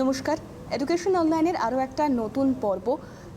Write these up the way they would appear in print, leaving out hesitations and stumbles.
নমস্কার, এডুকেশন অনলাইনের আরও একটা নতুন পর্ব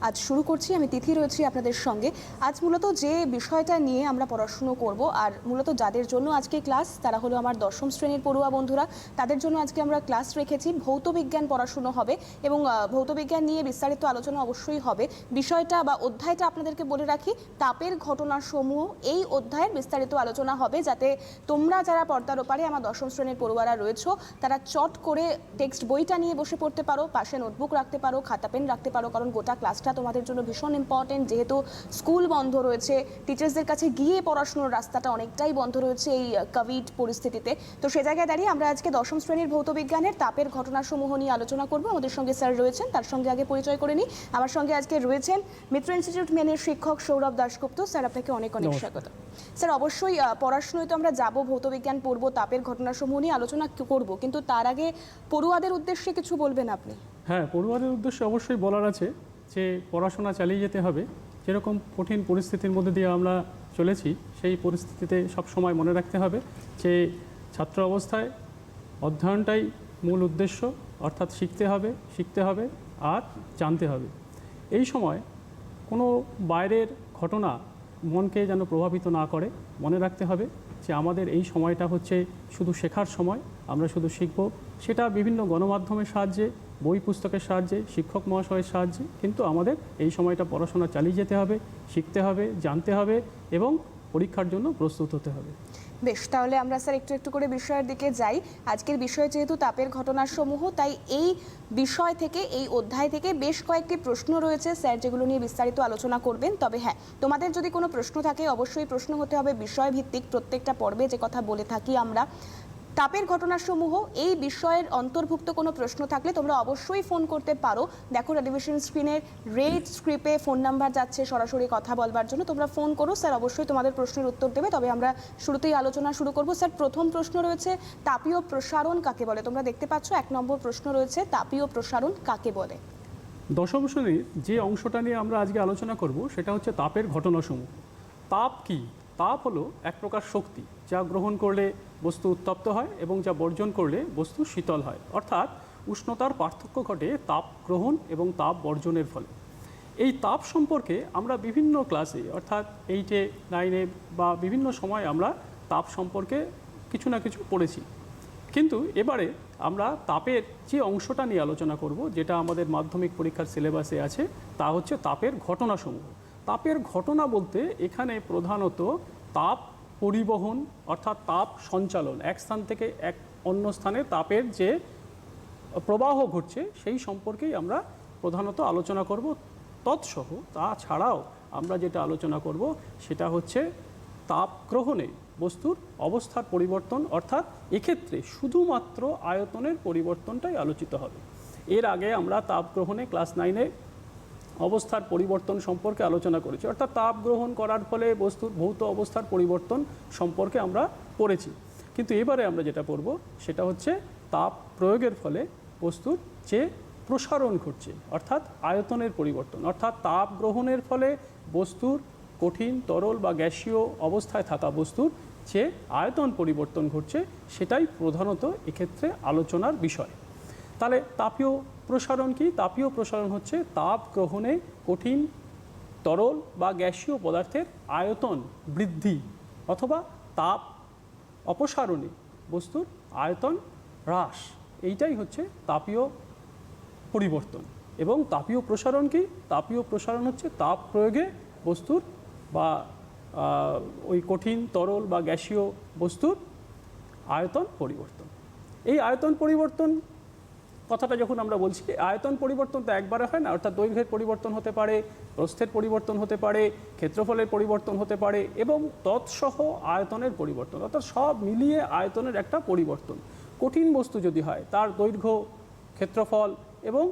আজ শুরু করছি। আমি তিথি রয়েছি আপনাদের সঙ্গে। আজ মূলত যে বিষয়টা নিয়ে আমরা পড়াশুনো করব আর মূলত যাদের জন্য আজকে ক্লাস তারা হলো আমার দশম শ্রেণীর পড়ুয়া বন্ধুরা। তাদের জন্য আজকে আমরা ক্লাস রেখেছি, ভৌতবিজ্ঞান পড়াশুনো হবে এবং ভৌতবিজ্ঞান নিয়ে বিস্তারিত আলোচনা অবশ্যই হবে। বিষয়টা বা অধ্যায়টা আপনাদেরকে বলে রাখি, তাপের ঘটনাসমূহ। এই অধ্যায়ের বিস্তারিত আলোচনা হবে, যাতে তোমরা যারা পর্দার ওপারে আমার দশম শ্রেণীর পড়ুয়ারা রয়েছো তারা চট করে টেক্সট বইটা নিয়ে বসে পড়তে পারো, পাশে নোটবুক রাখতে পারো, খাতা পেন রাখতে পারো, কারণ গোটা ক্লাসটা তোমাদের জন্য ভীষণ ইম্পর্টেন্ট। যেহেতু স্কুল বন্ধ রয়েছে, টিচার্সদের কাছে গিয়ে পড়াশোনার রাস্তাটা অনেকটাই বন্ধ রয়েছে এই কোভিড পরিস্থিতিতে। তো সে জায়গায় দাঁড়িয়ে আমরা আজকে দশম শ্রেণীর ভৌতবিজ্ঞানের তাপের ঘটনাসমূহ নিয়ে আলোচনা করব। আমাদের সঙ্গে স্যার রয়েছেন, তার সঙ্গে আগে পরিচয় করে নিই। আমার সঙ্গে আজকে রয়েছেন মিত্র ইনস্টিটিউট মেনের শিক্ষক সৌরভ দাশগুপ্ত। স্যার, আপনাকে অনেক অনেক স্বাগত। স্যার, অবশ্যই পড়াশোনায় তো আমরা যাবো, ভৌতবিজ্ঞান পড়বো, তাপের ঘটনাসমূহ নিয়ে আলোচনা করব, কিন্তু তার আগে পড়ুয়াদের উদ্দেশ্যে কিছু বলবেন আপনি? হ্যাঁ, পড়ুয়াদের উদ্দেশ্যে অবশ্যই বলার আছে যে পড়াশোনা চালিয়ে যেতে হবে। যেরকম কঠিন পরিস্থিতির মধ্যে দিয়ে আমরা চলেছি, সেই পরিস্থিতিতে সব সময় মনে রাখতে হবে যে ছাত্র অবস্থায় অধ্যয়নটাই মূল উদ্দেশ্য, অর্থাৎ শিখতে হবে আর জানতে হবে। এই সময় কোনো বাইরের ঘটনা মনকে যেন প্রভাবিত না করে। মনে রাখতে হবে যে আমাদের এই সময়টা হচ্ছে শুধু শেখার সময়, আমরা শুধু শিখব। সেটা বিভিন্ন গণমাধ্যমের সাহায্যে, বই পুস্তকের সাহায্যে, শিক্ষক মহাশয়ের সাহায্যে, কিন্তু আমাদের এই সময়টা পড়াশোনা চালিয়ে যেতে হবে, শিখতে হবে, জানতে হবে এবং পরীক্ষার জন্য প্রস্তুত হতে হবে। বেশ, তাহলে আমরা স্যার একটু একটু করে বিষয়ের দিকে যাই। আজকের বিষয় যেহেতু তাপের ঘটনাসমূহ, তাই এই বিষয় থেকে, এই অধ্যায় থেকে বেশ কয়েকটি প্রশ্ন রয়েছে স্যার, যেগুলো নিয়ে বিস্তারিত আলোচনা করবেন। তবে হ্যাঁ, তোমাদের যদি কোনো প্রশ্ন থাকে অবশ্যই প্রশ্ন হতে হবে বিষয়ভিত্তিক। প্রত্যেকটা পর্বে যে কথা বলে থাকি আমরা, তাপের ঘটনাসমূহ এই বিষয়ের অন্তর্ভুক্ত কোনো প্রশ্ন থাকলে তোমরা অবশ্যই ফোন করতে পারো। দেখো টেলিভিশন স্ক্রিনের রেড স্ক্রিপে ফোন নাম্বার যাচ্ছে সরাসরি কথা বলবার জন্য, তোমরা ফোন করো। স্যার অবশ্যই তোমাদের প্রশ্নের উত্তর দেবে। তবে আমরা শুরুতেই আলোচনা শুরু করব। স্যার, প্রথম প্রশ্ন রয়েছে তাপীয় প্রসারণ কাকে বলে? তোমরা দেখতে পাচ্ছ 1 নম্বর প্রশ্ন রয়েছে, তাপীয় প্রসারণ কাকে বলে? দশম শ্রেণীর যে অংশটা নিয়ে আমরা আজকে আলোচনা করব সেটা হচ্ছে তাপের ঘটনাসমূহ। তাপ কি? তাপ হলো এক প্রকার শক্তি, যা গ্রহণ করলে বস্তু উত্তপ্ত হয় এবং যা বর্জন করলে বস্তু শীতল হয়। অর্থাৎ উষ্ণতার পার্থক্য ঘটে তাপ গ্রহণ এবং তাপ বর্জনের ফলে। এই তাপ সম্পর্কে আমরা বিভিন্ন ক্লাসে, অর্থাৎ 8-এ 9-এ বা বিভিন্ন সময় আমরা তাপ সম্পর্কে কিছু না কিছু পড়েছি। কিন্তু এবারে আমরা তাপের যে অংশটা নিয়ে আলোচনা করব, যেটা আমাদের মাধ্যমিক পরীক্ষার সিলেবাসে আছে, তা হচ্ছে তাপের ঘটনাসমূহ। তাপের ঘটনা বলতে এখানে প্রধানত তাপ পরিবহন, অর্থাৎ তাপ সঞ্চালন, এক স্থান থেকে অন্য স্থানে তাপের যে প্রবাহ ঘটছে সেই সম্পর্কেই আমরা প্রধানত আলোচনা করব। তৎসহ তাছাড়াও আমরা যেটা আলোচনা করব সেটা হচ্ছে তাপ গ্রহণে বস্তুর অবস্থার পরিবর্তন, অর্থাৎ এক্ষেত্রে শুধুমাত্র আয়তনের পরিবর্তনটাই আলোচিত হবে। এর আগে আমরা তাপ গ্রহণে ক্লাস 9-এ অবস্থার পরিবর্তন সম্পর্কে আলোচনা করেছি, অর্থাৎ তাপ গ্রহণ করার ফলে বস্তুর ভৌত অবস্থার পরিবর্তন সম্পর্কে আমরা পড়েছি। কিন্তু এবারে আমরা যেটা পড়ব সেটা হচ্ছে তাপ প্রয়োগের ফলে বস্তুর যে প্রসারণ ঘটছে, অর্থাৎ আয়তনের পরিবর্তন। অর্থাৎ তাপ গ্রহণের ফলে বস্তুর কঠিন, তরল বা গ্যাসীয় অবস্থায় থাকা বস্তুর যে আয়তন পরিবর্তন ঘটছে সেটাই প্রধানত এক্ষেত্রে আলোচনার বিষয়। তাহলে তাপীয় প্রসারণ কি? তাপীয় প্রসারণ হচ্ছে তাপ গ্রহণে কঠিন, তরল বা গ্যাসীয় পদার্থের আয়তন বৃদ্ধি, অথবা তাপ অপসারণে বস্তুর আয়তন হ্রাস। এইটাই হচ্ছে তাপীয় পরিবর্তন। এবং তাপীয় প্রসারণ কি? তাপীয় প্রসারণ হচ্ছে তাপ প্রয়োগে বস্তুর বা ওই কঠিন, তরল বা গ্যাসীয় বস্তুর আয়তন পরিবর্তন। এই আয়তন পরিবর্তন কথাটা যখন আমরা বলছি, আয়তন পরিবর্তন তো একবারে হয় না, অর্থাৎ দৈর্ঘ্যের পরিবর্তন হতে পারে, প্রস্থের পরিবর্তন হতে পারে, ক্ষেত্রফলের পরিবর্তন হতে পারে এবং তৎসহ আয়তনের পরিবর্তন, অর্থাৎ সব মিলিয়ে আয়তনের একটা পরিবর্তন। কঠিন বস্তু যদি হয়, তার দৈর্ঘ্য, ক্ষেত্রফল এবং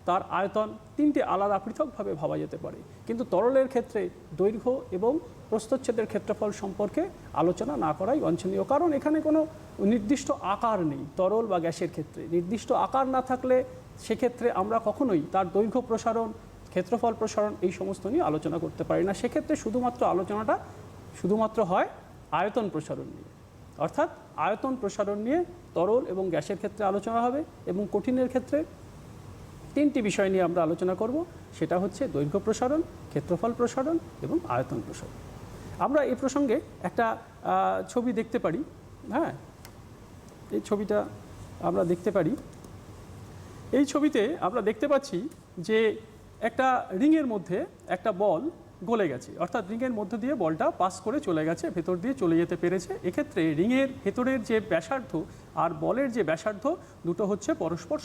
তার আয়তন তিনটে আলাদা পৃথকভাবে ভাবা যেতে পারে। কিন্তু তরলের ক্ষেত্রে দৈর্ঘ্য এবং প্রস্থচ্ছেদের ক্ষেত্রফল সম্পর্কে আলোচনা না করাই বাঞ্ছনীয়, কারণ এখানে কোনো নির্দিষ্ট আকার নেই। তরল বা গ্যাসের ক্ষেত্রে নির্দিষ্ট আকার না থাকলে সেক্ষেত্রে আমরা কখনোই তার দৈর্ঘ্য প্রসারণ, ক্ষেত্রফল প্রসারণ এই সমস্ত নিয়ে আলোচনা করতে পারি না। সেক্ষেত্রে আলোচনাটা শুধুমাত্র হয় আয়তন প্রসারণ নিয়ে। অর্থাৎ আয়তন প্রসারণ নিয়ে তরল এবং গ্যাসের ক্ষেত্রে আলোচনা হবে এবং কঠিনের ক্ষেত্রে তিনটি বিষয় নিয়ে আমরা আলোচনা করব, সেটা হচ্ছে দৈর্ঘ্য প্রসারণ, ক্ষেত্রফল প্রসারণ এবং আয়তন প্রসারণ। আমরা এই প্রসঙ্গে একটা ছবি দেখতে পারি। হ্যাঁ, এই ছবিটা আমরা দেখতে পারি। এই ছবিতে আমরা দেখতে পাচ্ছি যে একটা রিংয়ের মধ্যে একটা বল গলে গেছে, অর্থাৎ রিংয়ের মধ্যে দিয়ে বলটা পাস করে চলে গেছে, ভেতর দিয়ে চলে যেতে পেরেছে। এক্ষেত্রে রিংয়ের ভেতরের যে ব্যাসার্ধ আর বলের যে ব্যাসার্ধ দুটো হচ্ছে পরস্পর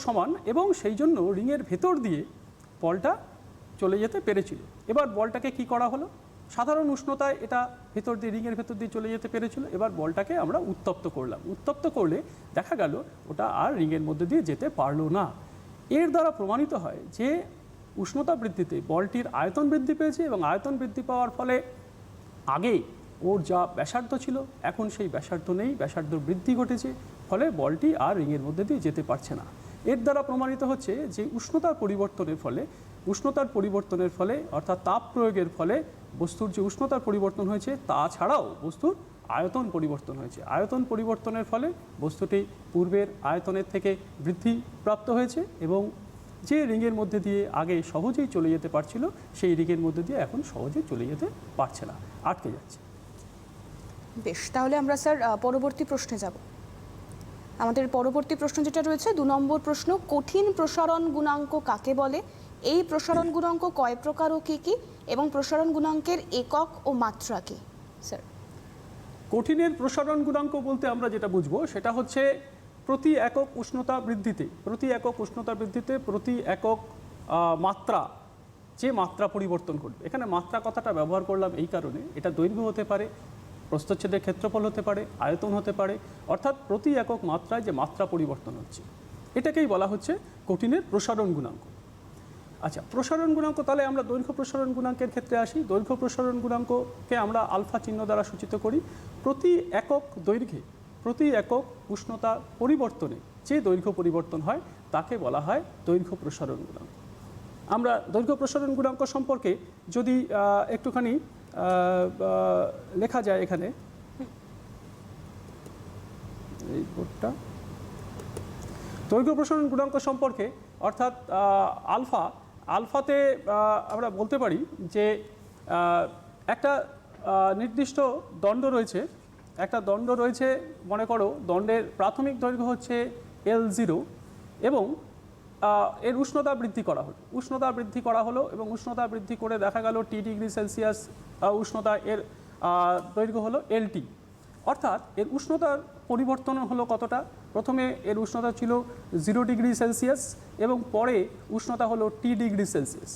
সমান, এবং সেই জন্য রিংয়ের ভেতর দিয়ে বলটা চলে যেতে পেরেছিল। এবার বলটাকে কি করা হলো? সাধারণ উষ্ণতায় এটা ভেতর দিয়ে রিংয়ের ভেতর দিয়ে চলে যেতে পেরেছিল। এবার বলটাকে আমরা উত্তপ্ত করলাম। উত্তপ্ত করলে দেখা গেল ওটা আর রিংয়ের মধ্যে দিয়ে যেতে পারলো না। এর দ্বারা প্রমাণিত হয় যে উষ্ণতা বৃদ্ধিতে বলটির আয়তন বৃদ্ধি পেয়েছে, এবং আয়তন বৃদ্ধি পাওয়ার ফলে আগে ওর যা ব্যাসার্ধ ছিল এখন সেই ব্যাসার্ধ নেই, ব্যাসার্ধ বৃদ্ধি ঘটেছে, ফলে বলটি আর রিংয়ের মধ্যে দিয়ে যেতে পারছে না। এর দ্বারা প্রমাণিত হচ্ছে যে উষ্ণতার পরিবর্তনের ফলে অর্থাৎ তাপ প্রয়োগের ফলে বস্তুর যে উষ্ণতার পরিবর্তন হয়েছে, তাছাড়াও বস্তুর আয়তন পরিবর্তন হয়েছে। আয়তন পরিবর্তনের ফলে বস্তুটি পূর্বের আয়তনের থেকে বৃদ্ধি প্রাপ্ত হয়েছে, এবং যে রিংয়ের মধ্যে দিয়ে আগে সহজেই চলে যেতে পারছিল সেই রিংয়ের মধ্যে দিয়ে এখন সহজেই চলে যেতে পারছে না, আটকে যাচ্ছে। বেশ, তাহলে আমরা স্যার পরবর্তী প্রশ্নে যাব। আমাদের পরবর্তী প্রশ্ন যেটা রয়েছে 2 নম্বর প্রশ্ন, কঠিন প্রসারণ গুণাঙ্ক কাকে বলে? এই প্রসারণ গুণাঙ্ক কয় প্রকার ও কী কী, এবং প্রসারণ গুণাঙ্কের একক ও মাত্রা কী? স্যার, কঠিনের প্রসারণ গুণাঙ্ক বলতে আমরা যেটা বুঝবো সেটা হচ্ছে প্রতি একক উষ্ণতা বৃদ্ধিতে প্রতি একক মাত্রা, যে মাত্রা পরিবর্তন করবে। এখানে মাত্রা কথাটা ব্যবহার করলাম এই কারণে, এটা দৈর্ঘ্য হতে পারে, প্রস্থচ্ছেদের ক্ষেত্রফল হতে পারে, আয়তন হতে পারে, অর্থাৎ প্রতি একক মাত্রায় যে মাত্রা পরিবর্তন হচ্ছে এটাকেই বলা হচ্ছে কঠিনের প্রসারণ গুণাঙ্ক। আচ্ছা, প্রসারণ গুণাঙ্ক, তাহলে আমরা দৈর্ঘ্য প্রসারণ গুণাঙ্কের ক্ষেত্রে আসি। দৈর্ঘ্য প্রসারণ গুণাঙ্ককে আমরা আলফা চিহ্ন দ্বারা সূচিত করি। প্রতি একক দৈর্ঘ্যে, প্রতি একক উষ্ণতা পরিবর্তনে যে দৈর্ঘ্য পরিবর্তন হয় তাকে বলা হয় দৈর্ঘ্য প্রসারণ গুণাঙ্ক। আমরা দৈর্ঘ্য প্রসারণ গুণাঙ্ক সম্পর্কে যদি একটুখানি লেখা যায় এখানে, এই বোর্ডটা, দৈর্ঘ্য প্রসারণ গুণাঙ্ক সম্পর্কে, অর্থাৎ আলফাতে আমরা বলতে পারি যে একটা নির্দিষ্ট দণ্ড রয়েছে, মনে করো দণ্ডের প্রাথমিক দৈর্ঘ্য হচ্ছে L0, এবং এর উষ্ণতা বৃদ্ধি করা হলো, এবং উষ্ণতা বৃদ্ধি করে দেখা গেল T ডিগ্রি সেলসিয়াস উষ্ণতা, এর দৈর্ঘ্য হলো LT। অর্থাৎ এর উষ্ণতার পরিবর্তন হলো কতটা? প্রথমে এর উষ্ণতা ছিল 0 ডিগ্রি সেলসিয়াস, এবং পরে উষ্ণতা হলো T ডিগ্রি সেলসিয়াস।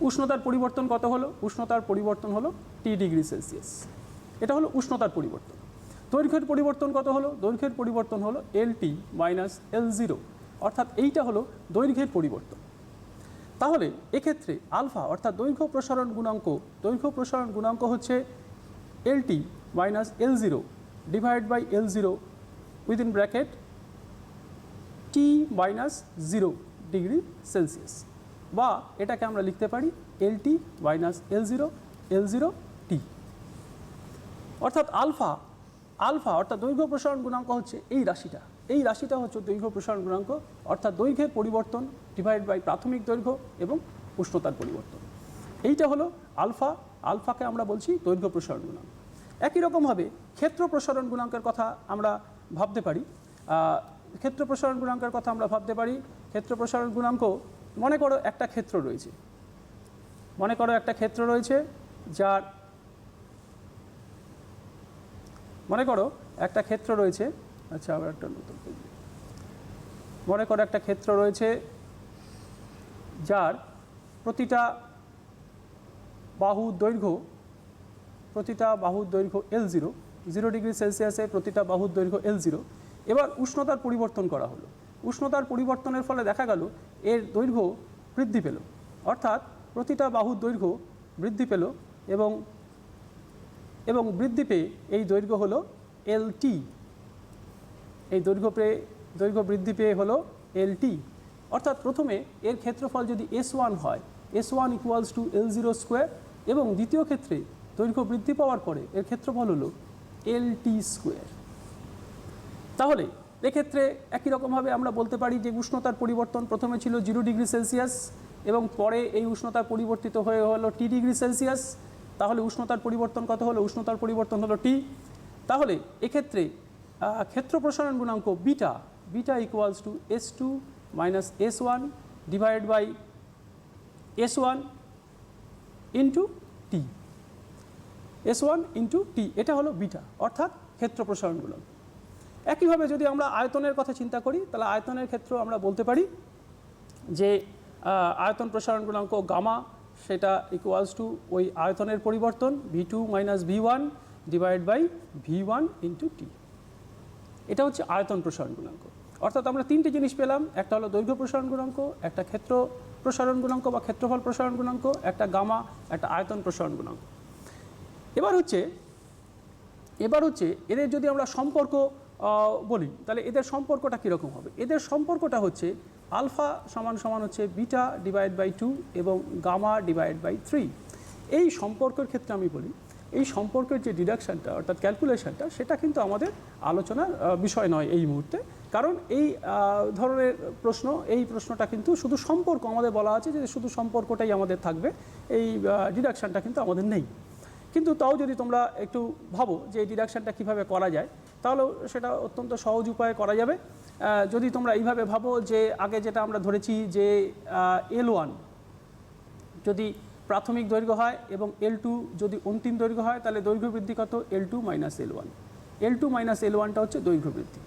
উষ্ণতার পরিবর্তন কত হলো? উষ্ণতার পরিবর্তন হলো T ডিগ্রি সেলসিয়াস। এটা হলো উষ্ণতার পরিবর্তন। দৈর্ঘ্যের পরিবর্তন কত হলো? দৈর্ঘ্যের পরিবর্তন হলো LT মাইনাস L0, অর্থাৎ এইটা হলো দৈর্ঘ্যের পরিবর্তন। তাহলে এক্ষেত্রে আলফা অর্থাৎ দৈর্ঘ্য প্রসারণ গুণাঙ্ক হচ্ছে LT minus L0 divide by L0 within bracket T minus 0 degree Celsius, বা এটাকে আমরা লিখতে পারি LT মাইনাস L0 T। অর্থাৎ আলফা অর্থাৎ দৈর্ঘ্য প্রসারণ গুণাঙ্ক হচ্ছে এই রাশিটা হচ্ছে দৈর্ঘ্য প্রসারণ গুণাঙ্ক, অর্থাৎ দৈর্ঘ্যের পরিবর্তন ডিভাইড বাই প্রাথমিক দৈর্ঘ্য এবং উষ্ণতার পরিবর্তন। এইটা হলো আলফাকে আমরা বলছি দৈর্ঘ্য প্রসারণ গুণাঙ্ক। একই রকমভাবে ক্ষেত্র প্রসারণ গুণাঙ্কের কথা আমরা ভাবতে পারি। ক্ষেত্র প্রসারণ গুণাঙ্ক, মনে করো একটা ক্ষেত্র রয়েছে, যার আচ্ছা আবার একটা নতুন, মনে করো একটা ক্ষেত্র রয়েছে যার প্রতিটা বাহুর দৈর্ঘ্য L0, 0 ডিগ্রি সেলসিয়াসে প্রতিটা বাহুর দৈর্ঘ্য L0। এবার উষ্ণতার পরিবর্তন করা হলো। উষ্ণতার পরিবর্তনের ফলে দেখা গেল এর দৈর্ঘ্য বৃদ্ধি পেল, অর্থাৎ প্রতিটা বাহুর দৈর্ঘ্য বৃদ্ধি পেল, এবং বৃদ্ধি পেয়ে এই দৈর্ঘ্য হলো LT। এই দৈর্ঘ্য বৃদ্ধি পেয়ে হলো LT। অর্থাৎ প্রথমে এর ক্ষেত্রফল যদি S1 হয়, S1 equals to L0 square, এবং দ্বিতীয় ক্ষেত্রে দৈর্ঘ্য বৃদ্ধি পাওয়ার পরে এর ক্ষেত্রফল হলো LT স্কোয়ার। তাহলে এক্ষেত্রে একই রকমভাবে আমরা বলতে পারি যে উষ্ণতার পরিবর্তন প্রথমে ছিল 0 ডিগ্রি সেলসিয়াস এবং পরে এই উষ্ণতা পরিবর্তিত হয়ে হলো T ডিগ্রি সেলসিয়াস। তাহলে উষ্ণতার পরিবর্তন কত হলো? উষ্ণতার পরিবর্তন হলো T। তাহলে এক্ষেত্রে ক্ষেত্র প্রসারণ গুণাঙ্ক beta, beta equals to S2 minus S1 divide by S1 into T, S1 into T, এটা হলো বিটা অর্থাৎ ক্ষেত্র প্রসারণ গুণাঙ্ক। একইভাবে যদি আমরা আয়তনের কথা চিন্তা করি তাহলে আয়তনের ক্ষেত্রে আমরা বলতে পারি যে আয়তন প্রসারণ গুণাঙ্ক গামা, সেটা ইকুয়ালস টু ওই আয়তনের পরিবর্তন V2 minus V1 divide by V1 into T। এটা হচ্ছে আয়তন প্রসারণ গুণাঙ্ক। অর্থাৎ আমরা তিনটে জিনিস পেলাম, একটা হলো দৈর্ঘ্য প্রসারণ গুণাঙ্ক, একটা ক্ষেত্র প্রসারণ গুণাঙ্ক বা ক্ষেত্রফল প্রসারণ গুণাঙ্ক, একটা গামা, একটা আয়তন প্রসারণ গুণাঙ্ক। এবার হচ্ছে এদের যদি আমরা সম্পর্ক বলি তাহলে এদের সম্পর্কটা কীরকম হবে? এদের সম্পর্কটা হচ্ছে আলফা সমান সমান হচ্ছে বিটা ডিভাইড বাই 2 এবং গামা ডিভাইড বাই 3। এই সম্পর্কের ক্ষেত্রে আমি বলি এই সম্পর্কের যে ডিডাকশানটা অর্থাৎ ক্যালকুলেশনটা সেটা কিন্তু আমাদের আলোচনার বিষয় নয় এই মুহূর্তে, কারণ এই ধরনের এই প্রশ্নটা কিন্তু শুধু সম্পর্ক আমাদের বলা আছে যে শুধু সম্পর্কটাই আমাদের থাকবে, এই ডিডাকশানটা কিন্তু আমাদের নেই। কিন্তু তাও যদি তোমরা একটু ভাবো যে এই ডিডাকশানটা কীভাবে করা যায় তাহলে সেটা অত্যন্ত সহজ উপায়ে করা যাবে। যদি তোমরা এইভাবে ভাবো যে আগে যেটা আমরা ধরেছি যে L1 যদি প্রাথমিক দৈর্ঘ্য হয় এবং L2 যদি অন্তিম দৈর্ঘ্য হয় তাহলে দৈর্ঘ্য বৃদ্ধি কত? L2 minus L1। L2 minus L1টা হচ্ছে দৈর্ঘ্য বৃদ্ধি।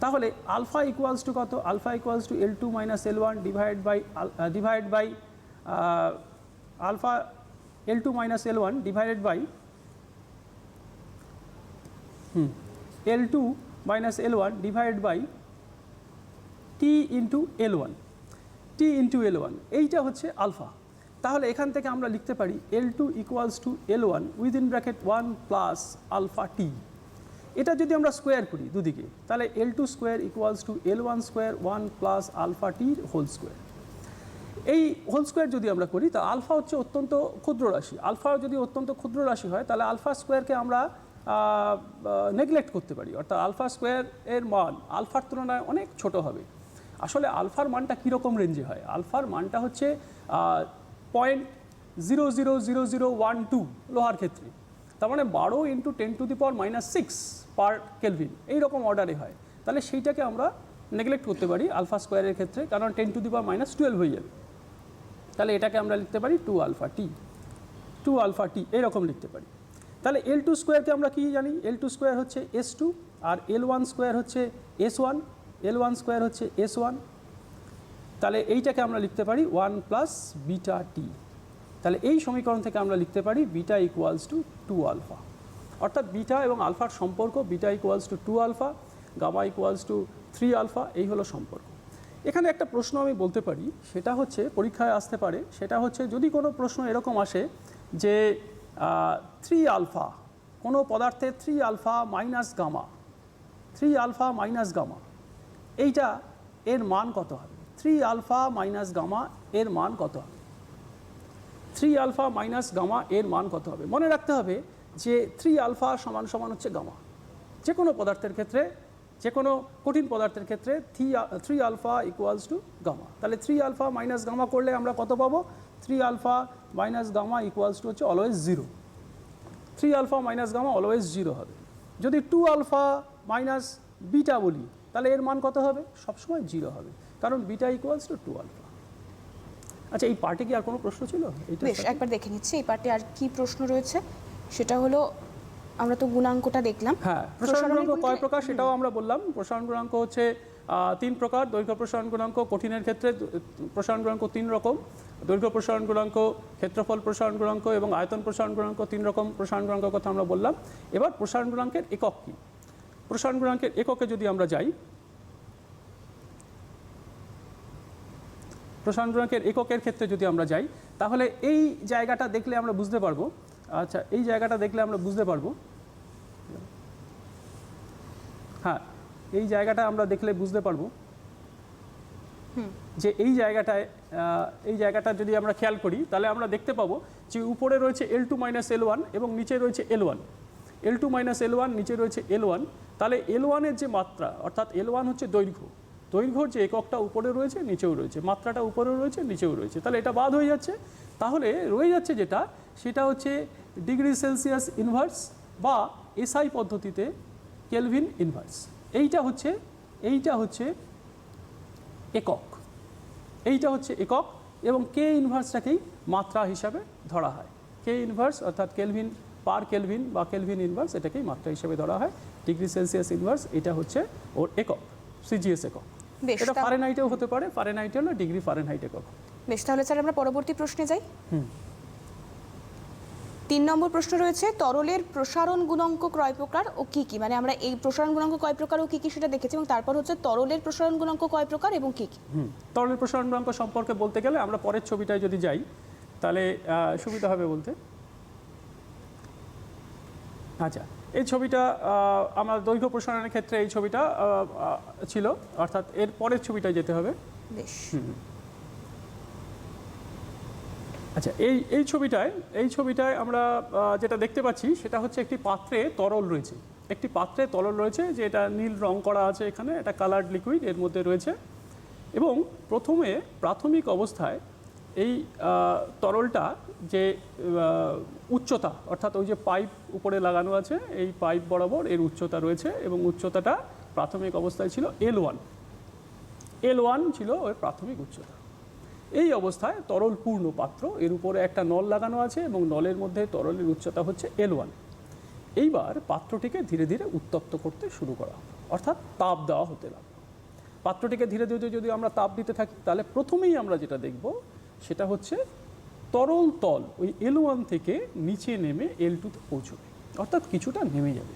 তাহলে আলফা ইকুয়ালস টু কত? Alpha equals to L2 minus L1 divide by alpha L2 minus L1 divided by L2 minus L1 divide by T into L1, T into L1, এইটা হচ্ছে alpha. তাহলে এখান থেকে আমরা লিখতে পারি L2 equals to L1 within bracket 1 plus alpha T। এটা যদি আমরা স্কোয়ার করি দুদিকে তাহলে L2 square equals to L1 square 1 plus alpha T whole square. এই হোল স্কোয়ার যদি আমরা করি তা আলফা হচ্ছে অত্যন্ত ক্ষুদ্র রাশি। আলফা যদি অত্যন্ত ক্ষুদ্র রাশি হয় তাহলে আলফা স্কোয়ারকে আমরা নেগলেক্ট করতে পারি, অর্থাৎ আলফা স্কোয়ার এর মান আলফার তুলনায় অনেক ছোট হবে। আসলে আলফার মানটা কীরকম রেঞ্জে হয়? আলফার মানটা হচ্ছে 0.000012 লোহার ক্ষেত্রে, তার মানে 12 ইন্টু 10⁻⁻6 পার কেলভিন এইরকম অর্ডারে হয়। তাহলে সেইটাকে আমরা নেগলেক্ট করতে পারি আলফা স্কোয়ারের ক্ষেত্রে, কারণ 10⁻⁻12 হয়ে যাবে। তাহলে এটাকে আমরা লিখতে পারি 2 আলফা টি এরকম লিখতে পারি। তাহলে L2 স্কোয়ারকে আমরা কি জানি? L2 স্কোয়ার হচ্ছে S2 আর L1 স্কোয়ার হচ্ছে S1, L1 স্কোয়ার হচ্ছে S1। তাহলে এইটাকে আমরা লিখতে পারি 1 প্লাস বিটা টি। তাহলে এই সমীকরণ থেকে আমরা লিখতে পারি বিটা ইকুয়ালস টু 2 আলফা, অর্থাৎ বিটা এবং আলফার সম্পর্ক beta equals to 2 alpha, gamma equals to 3 alpha, এই হলো সম্পর্ক। এখানে একটা প্রশ্ন আমি বলতে পারি, সেটা হচ্ছে পরীক্ষায় আসতে পারে, সেটা হচ্ছে যদি কোনো প্রশ্ন এরকম আসে যে 3 আলফা, কোনো পদার্থের 3 alpha minus gamma, 3 alpha minus gamma, এইটা এর মান কত হবে? 3 আলফা মাইনাস গামা এর মান কত হবে? 3 আলফা মাইনাস গামা এর মান কত হবে? মনে রাখতে হবে যে 3 আলফা সমান সমান হচ্ছে গামা। যে কোনো পদার্থের ক্ষেত্রে, যে কোনো কঠিন পদার্থের ক্ষেত্রে 3 আলফা ইকুয়ালস টু গামা। তাহলে 3 আলফা মাইনাস গামা করলে আমরা কত পাবো? 3 alpha minus gamma equals to হচ্ছে always 0। 3 alpha minus gamma always 0 হবে। যদি 2 আলফা মাইনাস বিটা বলি তাহলে এর মান কত হবে? সবসময় 0 হবে, কারণ বিটা ইকুয়ালস টু 2 আলফা। আচ্ছা, এই পার্টে কি আর কোনো প্রশ্ন ছিল? বেশ, একবার দেখে নিচ্ছি এই পার্টে আর কি প্রশ্ন রয়েছে। সেটা হলো আমরা তো গুণাঙ্কটা দেখলাম। হ্যাঁ, প্রসারণ গুণাঙ্ক কয় প্রকার সেটাও আমরা বললাম। প্রসারণ গুণাঙ্ক হচ্ছে 3 প্রকার। দৈর্ঘ্য প্রসারণ গুণাঙ্ক কঠিনের ক্ষেত্রে প্রসারণ গুণাঙ্ক 3 রকম। দৈর্ঘ্য প্রসারণ গুণাঙ্ক, ক্ষেত্রফল প্রসারণ গুণাঙ্ক এবং আয়তন প্রসারণ গুণাঙ্ক 3 রকম প্রসারণ গুণাঙ্কের কথা আমরা বললাম। এবার প্রসারণ গুণাঙ্কের একক কী? প্রসারণ গুণাঙ্কের এককে যদি আমরা যাই, প্রসারণ গুণাঙ্কের এককের ক্ষেত্রে যদি আমরা যাই তাহলে এই জায়গাটা দেখলে আমরা বুঝতে পারবো। আচ্ছা, এই জায়গাটা দেখলে আমরা বুঝতে পারবো, হ্যাঁ, এই জায়গাটা আমরা দেখলে বুঝতে পারবো যে এই জায়গাটা যদি আমরা খেয়াল করি তাহলে আমরা দেখতে পাবো যে উপরে রয়েছে L2 মাইনাস L1 এবং নিচে রয়েছে L1, L2 মাইনাস L1, নিচে রয়েছে L1। তাহলে L1 এর যে মাত্রা, অর্থাৎ L1 হচ্ছে দৈর্ঘ্য, দৈর্ঘ্যর যে এককটা উপরে রয়েছে নিচেও রয়েছে, মাত্রাটা উপরেও রয়েছে নিচেও রয়েছে, তাহলে এটা বাদ হয়ে যাচ্ছে। তাহলে রয়ে যাচ্ছে যেটা, সেটা হচ্ছে ডিগ্রি সেলসিয়াস ইনভার্স বা এসআই পদ্ধতিতে কেলভিন ইনভার্স। এইটা হচ্ছে একক, এইটা হচ্ছে একক, এবং কে ইনভার্সটাকেই মাত্রা হিসাবে ধরা হয়। কে ইনভার্স অর্থাৎ কেলভিন পার কেলভিন বা কেলভিন ইনভার্স, এটাকেই মাত্রা হিসেবে ধরা হয়। ডিগ্রি সেলসিয়াস ইনভার্স এটা হচ্ছে ওর একক, সিজিএস একক। বেশ, এটা ফারেনহাইটেও হতে পারে, ফারেনহাইট হলো ডিগ্রি ফারেনহাইট একক। বেশ, তাহলে স্যার আমরা পরবর্তী প্রশ্নে যাই। 3 নম্বর প্রশ্ন রয়েছে, তরলের প্রসারণ গুণাঙ্ক ক্রয় প্রকার ও কি কি? মানে আমরা এই প্রসারণ গুণাঙ্ক কয় প্রকার ও কি কি সেটা দেখেছি, এবং তারপর হচ্ছে তরলের প্রসারণ গুণাঙ্ক কয় প্রকার এবং কি কি। তরলের প্রসারণ গুণাঙ্ক সম্পর্কে বলতে গেলে আমরা পরের ছবিটায় যদি যাই তাহলে সুবিধা হবে বলতে। আচ্ছা, এই ছবিটা আমার দৈর্ঘ্য প্রসারণের ক্ষেত্রে এই ছবিটা ছিল, অর্থাৎ এর পরের ছবিটায় যেতে হবে। বেশ, আচ্ছা, এই ছবিটায় আমরা যেটা দেখতে পাচ্ছি সেটা হচ্ছে একটি পাত্রে তরল রয়েছে, একটি পাত্রে তরল রয়েছে, যে এটা নীল রং করা আছে এখানে, এটা কালার্ড লিকুইড এর মধ্যে রয়েছে। এবং প্রথমে প্রাথমিক অবস্থায় এই তরলটা যে উচ্চতা, অর্থাৎ ওই যে পাইপ উপরে লাগানো আছে, এই পাইপ বরাবর এর উচ্চতা রয়েছে, এবং উচ্চতাটা প্রাথমিক অবস্থায় ছিল L1 ছিল ওই প্রাথমিক উচ্চতা। এই অবস্থায় তরল পূর্ণ পাত্র, এর উপরে একটা নল লাগানো আছে এবং নলের মধ্যে তরলের উচ্চতা হচ্ছে L1। এইবার পাত্রটিকে ধীরে ধীরে উত্তপ্ত করতে শুরু করা, অর্থাৎ তাপ দেওয়া হতে লাগলো। পাত্রটিকে ধীরে ধীরে যদি আমরা তাপ দিতে থাকি, তাহলে প্রথমেই আমরা যেটা দেখব সেটা হচ্ছে তরল তল ওই L1 থেকে নিচে নেমে L2-তে পৌঁছবে, অর্থাৎ কিছুটা নেমে যাবে।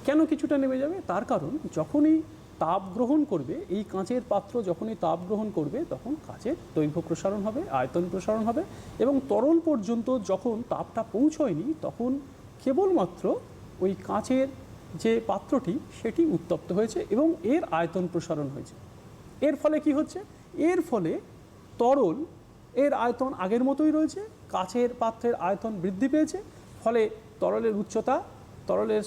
কেন কিছুটা নেমে যাবে? তার কারণ যখনই তাপ গ্রহণ করবে, এই কাঁচের পাত্র যখনই তাপ গ্রহণ করবে, তখন কাঁচের দৈর্ঘ্য প্রসারণ হবে, আয়তন প্রসারণ হবে, এবং তরল পর্যন্ত যখন তাপটা পৌঁছয়নি তখন কেবলমাত্র ওই কাঁচের যে পাত্রটি সেটি উত্তপ্ত হয়েছে এবং এর আয়তন প্রসারণ হয়েছে। এর ফলে কি হচ্ছে? এর ফলে তরল এর আয়তন আগের মতোই রয়েছে, কাঁচের পাত্রের আয়তন বৃদ্ধি পেয়েছে, ফলে তরলের উচ্চতা, তরলের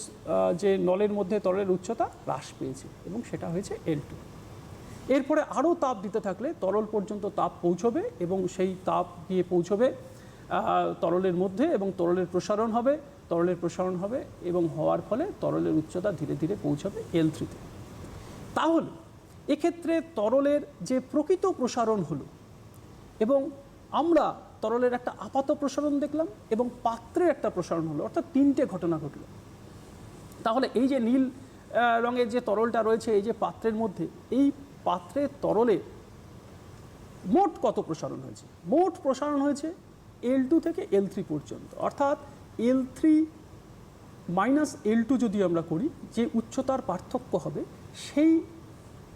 যে নলের মধ্যে তরলের উচ্চতা হ্রাস পেয়েছে, এবং সেটা হয়েছে L2। এরপরে আরও তাপ দিতে থাকলে তরল পর্যন্ত তাপ পৌঁছবে, এবং সেই তাপ গিয়ে পৌঁছবে তরলের মধ্যে, এবং তরলের প্রসারণ হবে, এবং হওয়ার ফলে তরলের উচ্চতা ধীরে ধীরে পৌঁছবে L3-তে। তাহলে এক্ষেত্রে তরলের যে প্রকৃত প্রসারণ হলো, এবং আমরা তরলের একটা আপাত প্রসারণ দেখলাম এবং পাত্রের একটা প্রসারণ হলো, অর্থাৎ 3টে ঘটনা ঘটলো। তাহলে এই যে নীল রঙের যে তরলটা রয়েছে এই যে পাত্রের মধ্যে, এই পাত্রের তরলের মোট কত প্রসারণ হয়েছে? মোট প্রসারণ হয়েছে L2 থেকে L3 পর্যন্ত, অর্থাৎ L3 মাইনাস L2 যদি আমরা করি, যে উচ্চতার পার্থক্য হবে, সেই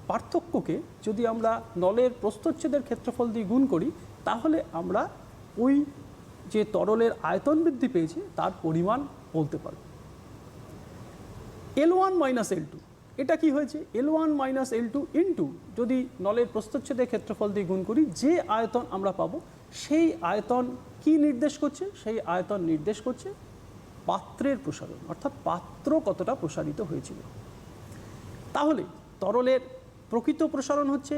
পার্থক্যকে যদি আমরা নলের প্রস্থচ্ছেদের ক্ষেত্রফল দিয়ে গুণ করি, তাহলে আমরা ওই যে তরলের আয়তন বৃদ্ধি পেয়েছে তার পরিমাণ বলতে পারব। L1 মাইনাস L2, এটা কি হয়েছে? L1 মাইনাস L2 ইন্টু যদি নলের প্রস্থচ্ছেদের ক্ষেত্রফল দিয়ে গুণ করি, যে আয়তন আমরা পাবো সেই আয়তন কি নির্দেশ করছে? সেই আয়তন নির্দেশ করছে পাত্রের প্রসারণ, অর্থাৎ পাত্র কতটা প্রসারিত হয়েছিল। তাহলে তরলের প্রকৃত প্রসারণ হচ্ছে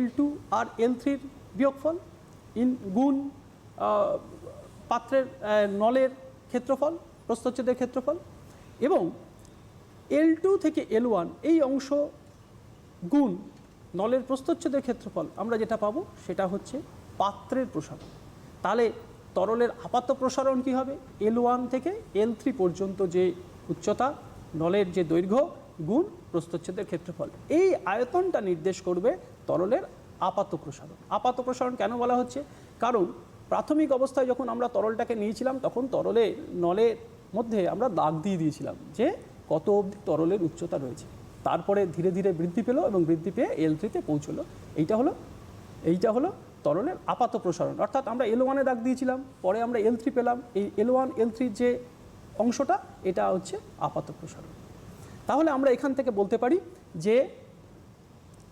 L2 আর L3-র বিয়োগফল গুণ পাত্রের নলের ক্ষেত্রফল, প্রস্থচ্ছেদের ক্ষেত্রফল, এবং L2 থেকে L1 এই অংশ গুণ নলের প্রস্থচ্ছেদের ক্ষেত্রফল, আমরা যেটা পাবো সেটা হচ্ছে পাত্রের প্রসারণ। তাহলে তরলের আপাত প্রসারণ কি হবে? L1 থেকে L3 পর্যন্ত যে উচ্চতা, নলের যে দৈর্ঘ্য গুণ প্রস্থচ্ছেদের ক্ষেত্রফল, এই আয়তনটা নির্দেশ করবে তরলের আপাত প্রসারণ। আপাত প্রসারণ কেন বলা হচ্ছে? কারণ প্রাথমিক অবস্থায় যখন আমরা তরলটাকে নিয়েছিলাম, তখন নলের মধ্যে আমরা দাগ দিয়ে দিয়েছিলাম যে কত অবধি তরলের উচ্চতা রয়েছে। তারপরে ধীরে ধীরে বৃদ্ধি পেল এবং বৃদ্ধি পেয়ে L3-তে পৌঁছলো। এইটা হলো তরলের আপাত প্রসারণ, অর্থাৎ আমরা L1-এ দাগ দিয়েছিলাম, পরে আমরা L3 পেলাম, এই L1 L3 যে অংশটা, এটা হচ্ছে আপাত প্রসারণ। তাহলে আমরা এখান থেকে বলতে পারি যে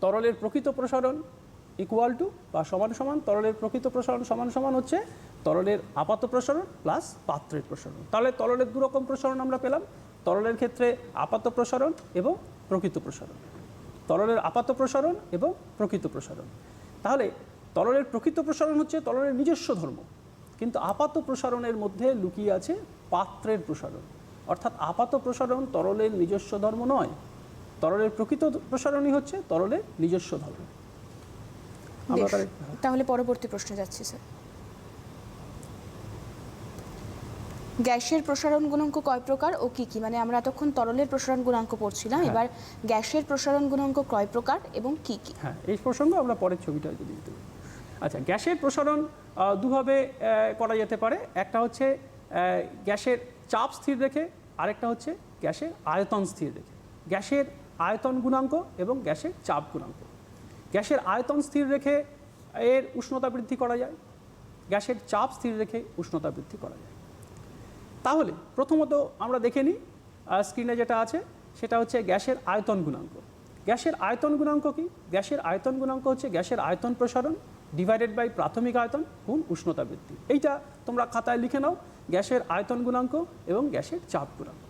তরলের প্রকৃত প্রসারণ ইকুয়াল টু বা সমান সমান, তরলের প্রকৃত প্রসারণ সমান সমান হচ্ছে তরলের আপাত প্রসারণ প্লাস পাত্রের প্রসারণ। তাহলে তরলের 2 রকম প্রসারণ আমরা পেলাম, তরলের ক্ষেত্রে আপাত প্রসারণ এবং প্রকৃত প্রসারণ, তরলের আপাত প্রসারণ এবং প্রকৃত প্রসারণ। তাহলে তরলের প্রকৃত প্রসারণ হচ্ছে তরলের নিজস্ব ধর্ম, কিন্তু আপাত প্রসারণের মধ্যে লুকিয়ে আছে পাত্রের প্রসারণ। অর্থাৎ আপাত প্রসারণ তরলের নিজস্ব ধর্ম নয়, তরলের প্রকৃত প্রসারণই হচ্ছে তরলের নিজস্ব ধর্ম। আমরা বেশ, তাহলে পরবর্তী প্রশ্নে যাচ্ছি স্যার। গ্যাসের প্রসারণ গুণাঙ্ক কয় প্রকার ও কি কি? মানে আমরা এতক্ষণ তরলের প্রসারণ গুণাঙ্ক পড়ছিলাম, এবার গ্যাসের প্রসারণ গুণাঙ্ক কয় প্রকার এবং কি কি? হ্যাঁ, এই প্রসঙ্গে আমরা পরের ছবিটা যদি দিতে পারি। আচ্ছা, গ্যাসের প্রসারণ দুভাবে করা যেতে পারে। একটা হচ্ছে গ্যাসের চাপ স্থির রেখে, আরেকটা হচ্ছে গ্যাসের আয়তন স্থির রেখে। গ্যাসের আয়তন গুণাঙ্ক এবং গ্যাসের চাপ গুণাঙ্ক। গ্যাসের আয়তন স্থির রেখে এর উষ্ণতা বৃদ্ধি করা যায়, গ্যাসের চাপ স্থির রেখে উষ্ণতা বৃদ্ধি করা যায়। তাহলে প্রথমত আমরা দেখে নিই, স্ক্রিনে যেটা আছে সেটা হচ্ছে গ্যাসের আয়তন গুণাঙ্ক। গ্যাসের আয়তন গুণাঙ্ক কি? গ্যাসের আয়তন গুণাঙ্ক হচ্ছে গ্যাসের আয়তন প্রসারণ ডিভাইডেড বাই প্রাথমিক আয়তন গুণ উষ্ণতা বৃদ্ধি। এইটা তোমরা খাতায় লিখে নাও, গ্যাসের আয়তন গুণাঙ্ক এবং গ্যাসের চাপ গুণাঙ্ক।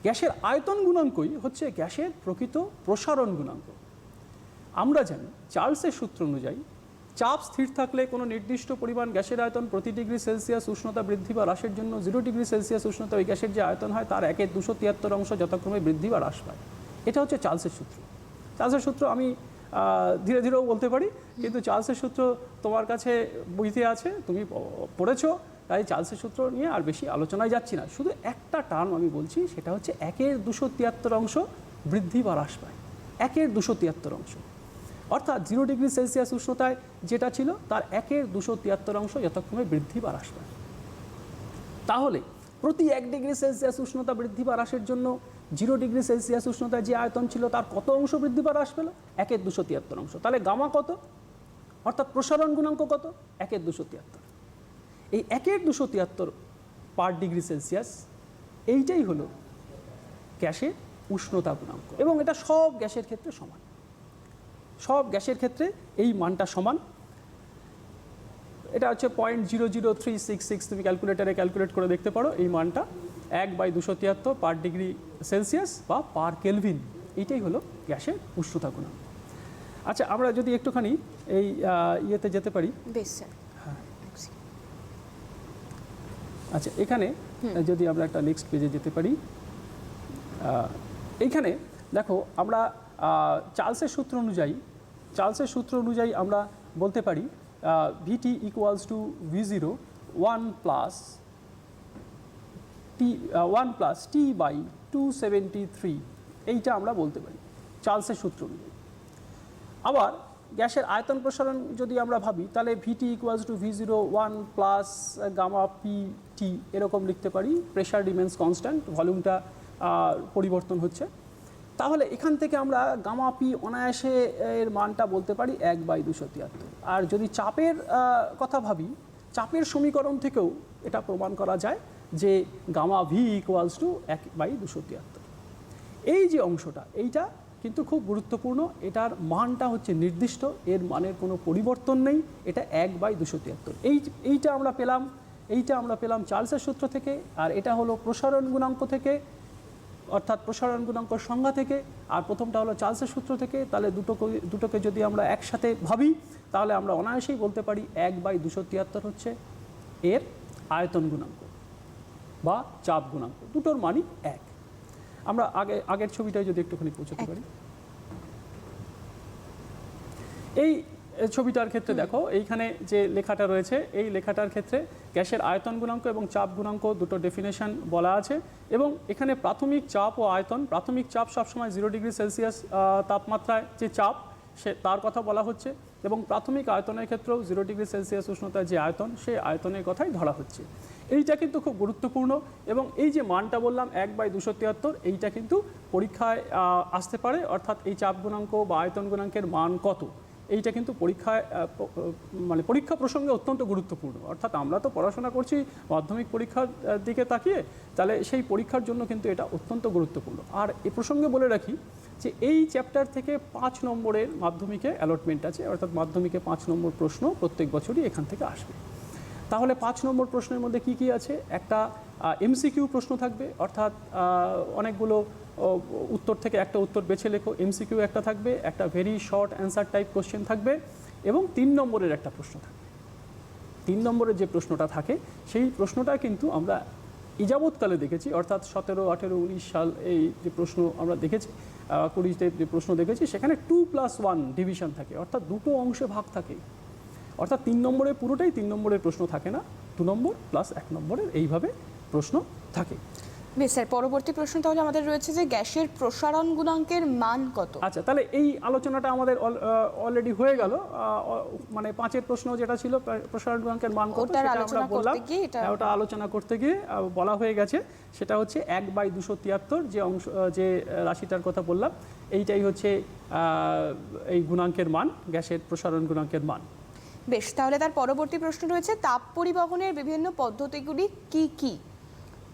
গ্যাসের আয়তন গুণাঙ্কই হচ্ছে গ্যাসের প্রকৃত প্রসারণ গুণাঙ্ক। আমরা জানি চার্লসের সূত্র অনুযায়ী চাপ স্থির থাকলে কোনো নির্দিষ্ট পরিমাণ গ্যাসের আয়তন প্রতি ডিগ্রি সেলসিয়াস উষ্ণতা বৃদ্ধি বা হ্রাসের জন্য 0 ডিগ্রি সেলসিয়াস উষ্ণতা ওই গ্যাসের যে আয়তন হয় তার 1/273 অংশ যথাক্রমে বৃদ্ধি বা হ্রাস পায়। এটা হচ্ছে চার্লসের সূত্র। চার্লসের সূত্র আমি ধীরে ধীরেও বলতে পারি, কিন্তু চার্লসের সূত্র তোমার কাছে বইতে আছে, তুমি পড়েছো, তাই চার্লসের সূত্র নিয়ে আর বেশি আলোচনায় যাচ্ছি না। শুধু একটা টার্ম আমি বলছি, সেটা হচ্ছে 1/273 অংশ বৃদ্ধি বা হ্রাস পায়। 1/273 অংশ, অর্থাৎ 0 ডিগ্রি সেলসিয়াস উষ্ণতায় যেটা ছিল তার 1/273 অংশ যথাক্রমে বৃদ্ধি বা হ্রাস পায়। তাহলে প্রতি 1 ডিগ্রি সেলসিয়াস উষ্ণতা বৃদ্ধি বা হ্রাসের জন্য 0 ডিগ্রি সেলসিয়াস উষ্ণতায় যে আয়তন ছিল তার কত অংশ বৃদ্ধি বা হ্রাস পেল? 1/273 অংশ। তাহলে গামা কত, অর্থাৎ প্রসারণ গুণাঙ্ক কত? 1/273। এই 1/273 পার ডিগ্রি সেলসিয়াস, এইটাই হলো গ্যাসের উষ্ণতা গুণাঙ্ক, এবং এটা সব গ্যাসের ক্ষেত্রে সমান। সব গ্যাসের ক্ষেত্রে এই মানটা সমান। এটা হচ্ছে 0.00366, তুমি ক্যালকুলেটারে ক্যালকুলেট করে দেখতে পারো। এই মানটা 1/273 পার ডিগ্রি সেলসিয়াস বা পার কেলভিন, এইটাই হলো গ্যাসের উষ্ণতা গুণাঙ্ক। আচ্ছা, আমরা যদি একটুখানি এই ইয়েতে যেতে পারি। বেশ স্যার। আচ্ছা, এখানে যদি আমরা একটা নেক্সট পেজে যেতে পারি, এইখানে দেখো আমরা চার্লসের সূত্র অনুযায়ী আমরা বলতে পারি VT equals to V0 1 plus T by 273, এইটা আমরা বলতে পারি চার্লসের সূত্র অনুযায়ী। আবার গ্যাসের আয়তন প্রসারণ যদি আমরা ভাবি, তাহলে VT equals to V0 1 plus gamma PT এরকম লিখতে পারি। প্রেশার রিমেন্স কনস্ট্যান্ট, ভলিউমটা পরিবর্তন হচ্ছে। তাহলে এখান থেকে আমরা গামা পি অনায়াসে এর মানটা বলতে পারি 1/273। আর যদি চাপের কথা ভাবি, চাপের সমীকরণ থেকেও এটা প্রমাণ করা যায় যে গামা ভি ইকুয়ালস টু 1/273। এই যে অংশটা, এইটা কিন্তু খুব গুরুত্বপূর্ণ। এটার মানটা হচ্ছে নির্দিষ্ট, এর মানের কোনো পরিবর্তন নেই, এটা 1/273। এইটা আমরা পেলাম চার্লসের সূত্র থেকে, আর এটা হলো প্রসারণ গুণাঙ্ক থেকে, অর্থাৎ প্রসারণ গুণাঙ্ক সংজ্ঞা থেকে, আর প্রথমটা হলো চার্লসের সূত্র থেকে। তাহলে দুটোকে যদি আমরা একসাথে ভাবি, তাহলে আমরা অনায়াসেই বলতে পারি 1/273 হচ্ছে এর আয়তন গুণাঙ্ক বা চাপ গুণাঙ্ক, দুটোর মানই এক। আমরা আগের ছবিটায় যদি একটুখানি পৌঁছাতে পারি। এই ছবিটার ক্ষেত্রে দেখো, এইখানে যে লেখাটা রয়েছে, এই লেখাটার ক্ষেত্রে গ্যাসের আয়তন গুণাঙ্ক এবং চাপ গুণাঙ্ক দুটো ডেফিনেশন বলা আছে, এবং এখানে প্রাথমিক চাপ ও আয়তন। প্রাথমিক চাপ সবসময় 0 ডিগ্রি সেলসিয়াস তাপমাত্রায় যে চাপ, তার কথা বলা হচ্ছে, এবং প্রাথমিক আয়তনের ক্ষেত্রেও 0 ডিগ্রি সেলসিয়াস উষ্ণতায় যে আয়তন, সেই আয়তনের কথাই ধরা হচ্ছে। এইটা কিন্তু খুব গুরুত্বপূর্ণ, এবং এই যে মানটা বললাম 1/273, এইটা কিন্তু পরীক্ষায় আসতে পারে। অর্থাৎ এই চাপ গুণাঙ্ক বা আয়তন গুণাঙ্কের মান কত, এইটা কিন্তু পরীক্ষা প্রসঙ্গে অত্যন্ত গুরুত্বপূর্ণ। অর্থাৎ আমরা তো পড়াশোনা করছি মাধ্যমিক পরীক্ষার দিকে তাকিয়ে, তাহলে সেই পরীক্ষার জন্য কিন্তু এটা অত্যন্ত গুরুত্বপূর্ণ। আর এ প্রসঙ্গে বলে রাখি যে এই চ্যাপ্টার থেকে 5 নম্বরের মাধ্যমিকে অ্যালটমেন্ট আছে, অর্থাৎ মাধ্যমিকে 5 নম্বর প্রশ্ন প্রত্যেক বছরই এখান থেকে আসবে। তাহলে 5 নম্বর প্রশ্নের মধ্যে কি কি আছে? একটা এমসিকিউ প্রশ্ন থাকবে, অর্থাৎ অনেকগুলো উত্তর থেকে একটা উত্তর বেছে লেখো, এমসিকিউ একটা থাকবে, একটা very short answer type question থাকবে এবং 3 নম্বরের একটা প্রশ্ন থাকবে। 3 নম্বরের যে প্রশ্নটা থাকে সেই প্রশ্নটা কিন্তু আমরা ইজাবৎকালে দেখেছি, অর্থাৎ 17, 18, 19 সাল এই যে প্রশ্ন আমরা দেখেছি, 20তে যে প্রশ্ন দেখেছি, সেখানে 2+1 ডিভিশন থাকে, অর্থাৎ দুটো অংশে ভাগ থাকে। অর্থাৎ 3 নম্বরের পুরোটাই 3 নম্বরের প্রশ্ন থাকে না, 2 নম্বর প্লাস 1 নম্বরের এইভাবে প্রশ্ন থাকে। বেশ স্যার, পরবর্তী প্রশ্ন তাহলে আমাদের রয়েছে যে গ্যাসের প্রসারণ গুণাঙ্কের মান কত? আচ্ছা, তাহলে এই আলোচনাটা আমাদের অলরেডি হয়ে গেল। মানে 5-এর প্রশ্ন যেটা ছিল প্রসারণ গুণাঙ্কের মান কত, সেটা আমরা বললাম, ওটা আলোচনা করতে গিয়ে বলা হয়ে গেছে। সেটা হচ্ছে 1/273, যে অংশ, যে রাশিটার কথা বললাম, এইটাই হচ্ছে এই গুণাঙ্কের মান, গ্যাসের প্রসারণ গুণাঙ্কের মান। বেশ, তাহলে তার পরবর্তী প্রশ্ন রয়েছে তাপ পরিবহনের বিভিন্ন পদ্ধতিগুলি কি কি?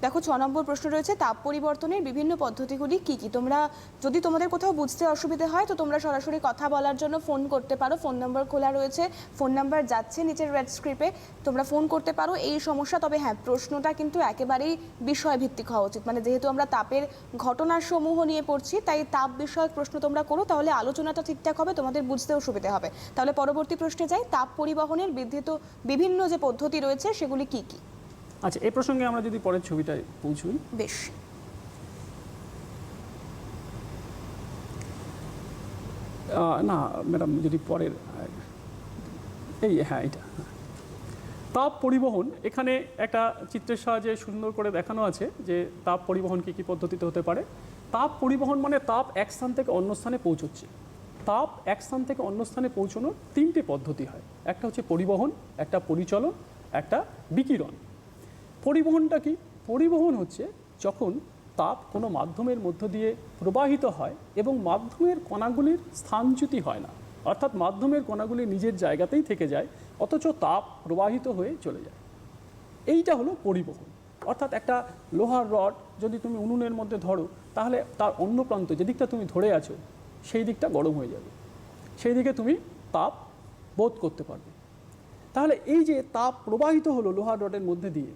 দেখো 6 নম্বর প্রশ্ন রয়েছে তাপ পরিবর্তনের বিভিন্ন পদ্ধতিগুলি কি কি। তোমরা যদি তোমাদের কোথাও বুঝতে অসুবিধা হয় তো তোমরা সরাসরি কথা বলার জন্য ফোন করতে পারো, ফোন নাম্বার খোলা রয়েছে, ফোন নাম্বার যাচ্ছে নিচের রেড স্ক্রিপে, তোমরা ফোন করতে পারো এই সমস্যা। তবে হ্যাঁ, প্রশ্নটা কিন্তু একেবারেই বিষয়ভিত্তিক হওয়া উচিত, মানে যেহেতু আমরা তাপের ঘটনার সমূহ নিয়ে পড়ছি, তাই তাপ বিষয়ক প্রশ্ন তোমরা করো, তাহলে আলোচনাটা ঠিকঠাক হবে, তোমাদের বুঝতেও সুবিধা হবে। তাহলে পরবর্তী প্রশ্নে যাই, তাপ পরিবহনের বিভিন্ন যে পদ্ধতি রয়েছে সেগুলি কি কি? আচ্ছা, এই প্রসঙ্গে আমরা যদি পরের ছবিটায় পৌঁছই। বেশ, না ম্যাডাম, যদি পরের হ্যাঁ এটা তাপ পরিবহন, এখানে একটা চিত্রের সাহায্যে সুন্দর করে দেখানো আছে যে তাপ পরিবহন কী কী পদ্ধতিতে হতে পারে। তাপ পরিবহন মানে তাপ এক স্থান থেকে অন্য স্থানে পৌঁছচ্ছে। তাপ এক স্থান থেকে অন্য স্থানে পৌঁছানোর 3টে পদ্ধতি হয়, একটা হচ্ছে পরিবহন, একটা পরিচলন, একটা বিকিরণ। পরিবহনটা কি? পরিবহন হচ্ছে যখন তাপ কোনো মাধ্যমের মধ্য দিয়ে প্রবাহিত হয় এবং মাধ্যমের কণাগুলির স্থানচ্যুতি হয় না, অর্থাৎ মাধ্যমের কণাগুলি নিজের জায়গাতেই থেকে যায়, অথচ তাপ প্রবাহিত হয়ে চলে যায়। এইটা হলো পরিবহন। অর্থাৎ একটা লোহার রড যদি তুমি উনুনের মধ্যে ধরো, তাহলে তার অন্য প্রান্ত যেদিকটা তুমি ধরে আছো সেই দিকটা গরম হয়ে যাবে, সেই দিকে তুমি তাপ বোধ করতে পারবে। তাহলে এই যে তাপ প্রবাহিত হলো লোহার রডের মধ্যে দিয়ে,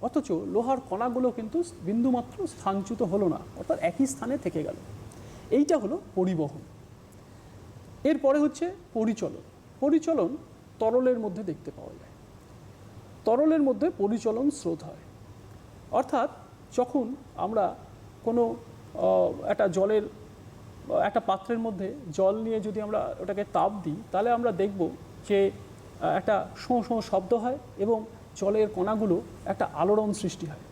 অথচ লোহার কণাগুলো কিন্তু বিন্দুমাত্র স্থানচ্যুত হলো না, অর্থাৎ একই স্থানে থেকে গেল। এইটা হলো পরিবহন। এরপরে হচ্ছে পরিচলন। পরিচলন তরলের মধ্যে দেখতে পাওয়া যায়। তরলের মধ্যে পরিচলন স্রোত হয়, অর্থাৎ যখন আমরা কোনো একটা জলের একটা পাত্রের মধ্যে জল নিয়ে যদি আমরা ওটাকে তাপ দিই, তাহলে আমরা দেখব যে একটা শোঁ শোঁ শব্দ হয় এবং জলের কণাগুলো একটা আলোড়ন সৃষ্টি হয়।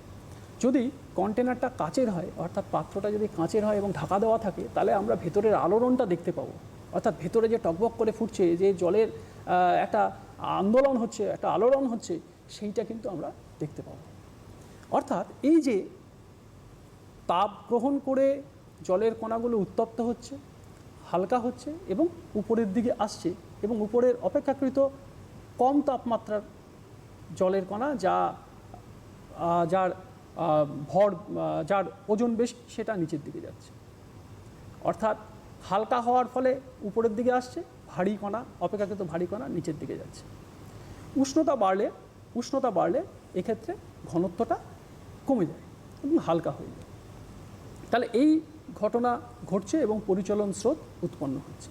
যদি কন্টেনারটা কাচের হয়, অর্থাৎ পাত্রটা যদি কাচের হয় এবং ঢাকা দেওয়া থাকে, তাহলে আমরা ভেতরের আলোড়নটা দেখতে পাবো, অর্থাৎ ভেতরে যে টকবক করে ফুটছে, যে জলের একটা আন্দোলন হচ্ছে, একটা আলোড়ন হচ্ছে, সেইটা কিন্তু আমরা দেখতে পাবো। অর্থাৎ এই যে তাপ গ্রহণ করে জলের কণাগুলো উত্তপ্ত হচ্ছে, হালকা হচ্ছে এবং উপরের দিকে আসছে, এবং উপরের অপেক্ষাকৃত কম তাপমাত্রার জলের কণা যার ভর, যার ওজন বেশি, সেটা নিচের দিকে যাচ্ছে। অর্থাৎ হালকা হওয়ার ফলে উপরের দিকে আসছে, ভারী কণা, অপেক্ষাকৃত ভারী কণা নিচের দিকে যাচ্ছে। উষ্ণতা বাড়লে এক্ষেত্রে ঘনত্বটা কমে যায় এবং হালকা হয়ে যায়। তাহলে এই ঘটনা ঘটছে এবং পরিচলন স্রোত উৎপন্ন হচ্ছে।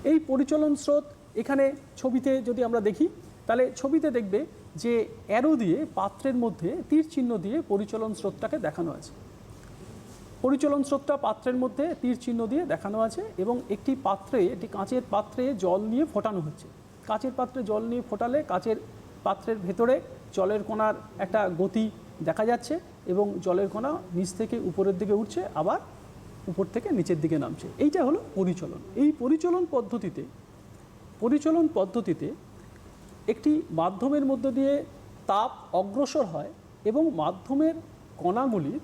এই পরিচলন স্রোত এখানে ছবিতে যদি আমরা দেখি, তাহলে ছবিতে দেখবে যে অ্যারো দিয়ে পাত্রের মধ্যে তীর চিহ্ন দিয়ে পরিচলন স্রোতটাকে দেখানো আছে। পরিচলন স্রোতটা পাত্রের মধ্যে তীর চিহ্ন দিয়ে দেখানো আছে এবং একটি কাঁচের পাত্রে জল নিয়ে ফোটানো হচ্ছে। কাঁচের পাত্রে জল নিয়ে ফোটালে কাঁচের পাত্রের ভেতরে জলের কণার একটা গতি দেখা যাচ্ছে এবং জলের কণা নিচ থেকে উপরের দিকে উঠছে, আবার উপর থেকে নিচের দিকে নামছে। এইটা হলো পরিচলন। এই পরিচলন পদ্ধতিতে একটি মাধ্যমের মধ্য দিয়ে তাপ অগ্রসর হয় এবং মাধ্যমের কণাগুলির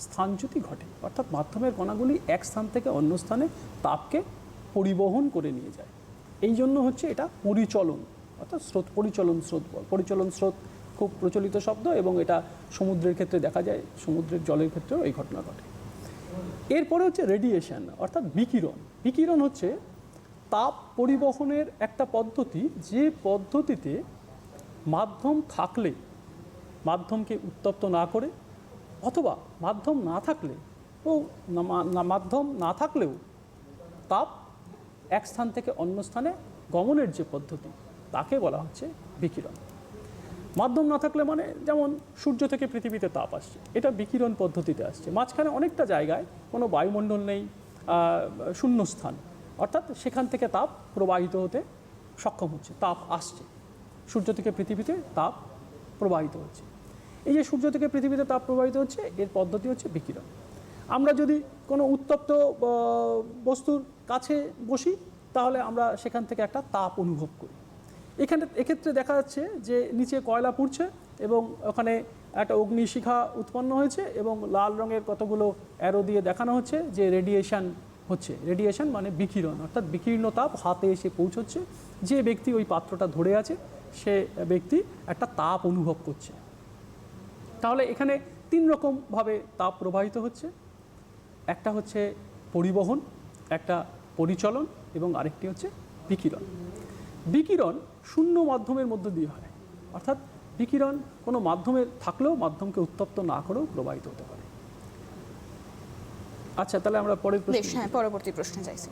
স্থানচ্যুতি ঘটে, অর্থাৎ মাধ্যমের কণাগুলি এক স্থান থেকে অন্য স্থানে তাপকে পরিবহন করে নিয়ে যায়। এই জন্য হচ্ছে এটা পরিচলন, অর্থাৎ পরিচলন স্রোত খুব প্রচলিত শব্দ এবং এটা সমুদ্রের ক্ষেত্রে দেখা যায়, সমুদ্রের জলের ক্ষেত্রেও এই ঘটনা ঘটে। এরপরে হচ্ছে রেডিয়েশন, অর্থাৎ বিকিরণ। বিকিরণ হচ্ছে তাপ পরিবহনের একটা পদ্ধতি, যে পদ্ধতিতে মাধ্যম থাকলে মাধ্যমকে উত্তপ্ত না করে, অথবা মাধ্যম না থাকলেও তাপ এক স্থান থেকে অন্য স্থানে গমনের যে পদ্ধতি তাকে বলা হচ্ছে বিকিরণ। মাধ্যম না থাকলে মানে যেমন সূর্য থেকে পৃথিবীতে তাপ আসছে, এটা বিকিরণ পদ্ধতিতে আসছে। মাঝখানে অনেকটা জায়গায় কোনো বায়ুমণ্ডল নেই, শূন্যস্থান, অর্থাৎ সেখান থেকে তাপ প্রবাহিত হতে সক্ষম হচ্ছে, তাপ আসছে, সূর্য থেকে পৃথিবীতে তাপ প্রবাহিত হচ্ছে। এই যে সূর্য থেকে পৃথিবীতে তাপ প্রবাহিত হচ্ছে, এর পদ্ধতি হচ্ছে বিকিরণ। আমরা যদি কোনো উত্তপ্ত বস্তুর কাছে বসি, তাহলে আমরা সেখান থেকে একটা তাপ অনুভব করি। এক্ষেত্রে দেখা যাচ্ছে যে নিচে কয়লা পুড়ছে এবং ওখানে একটা অগ্নিশিখা উৎপন্ন হয়েছে এবং লাল রঙের কতগুলো অ্যারো দিয়ে দেখানো হচ্ছে যে রেডিয়েশন হচ্ছে। রেডিয়েশন মানে বিকিরণ, অর্থাৎ বিকীর্ণ তাপ হাতে এসে পৌঁছচ্ছে। যে ব্যক্তি ওই পাত্রটা ধরে আছে সে ব্যক্তি একটা তাপ অনুভব করছে। তাহলে এখানে 3 রকমভাবে তাপ প্রবাহিত হচ্ছে। একটা হচ্ছে পরিবহন, একটা পরিচলন এবং আরেকটি হচ্ছে বিকিরণ। বিকিরণ শূন্য মাধ্যমের মধ্য দিয়ে হয়, অর্থাৎ বিকিরণ কোনো মাধ্যমে থাকলেও মাধ্যমকে উত্তপ্ত না করেও প্রবাহিত হতে পারে। আচ্ছা, তাহলে আমরা পরবর্তী প্রশ্নে যাইছি।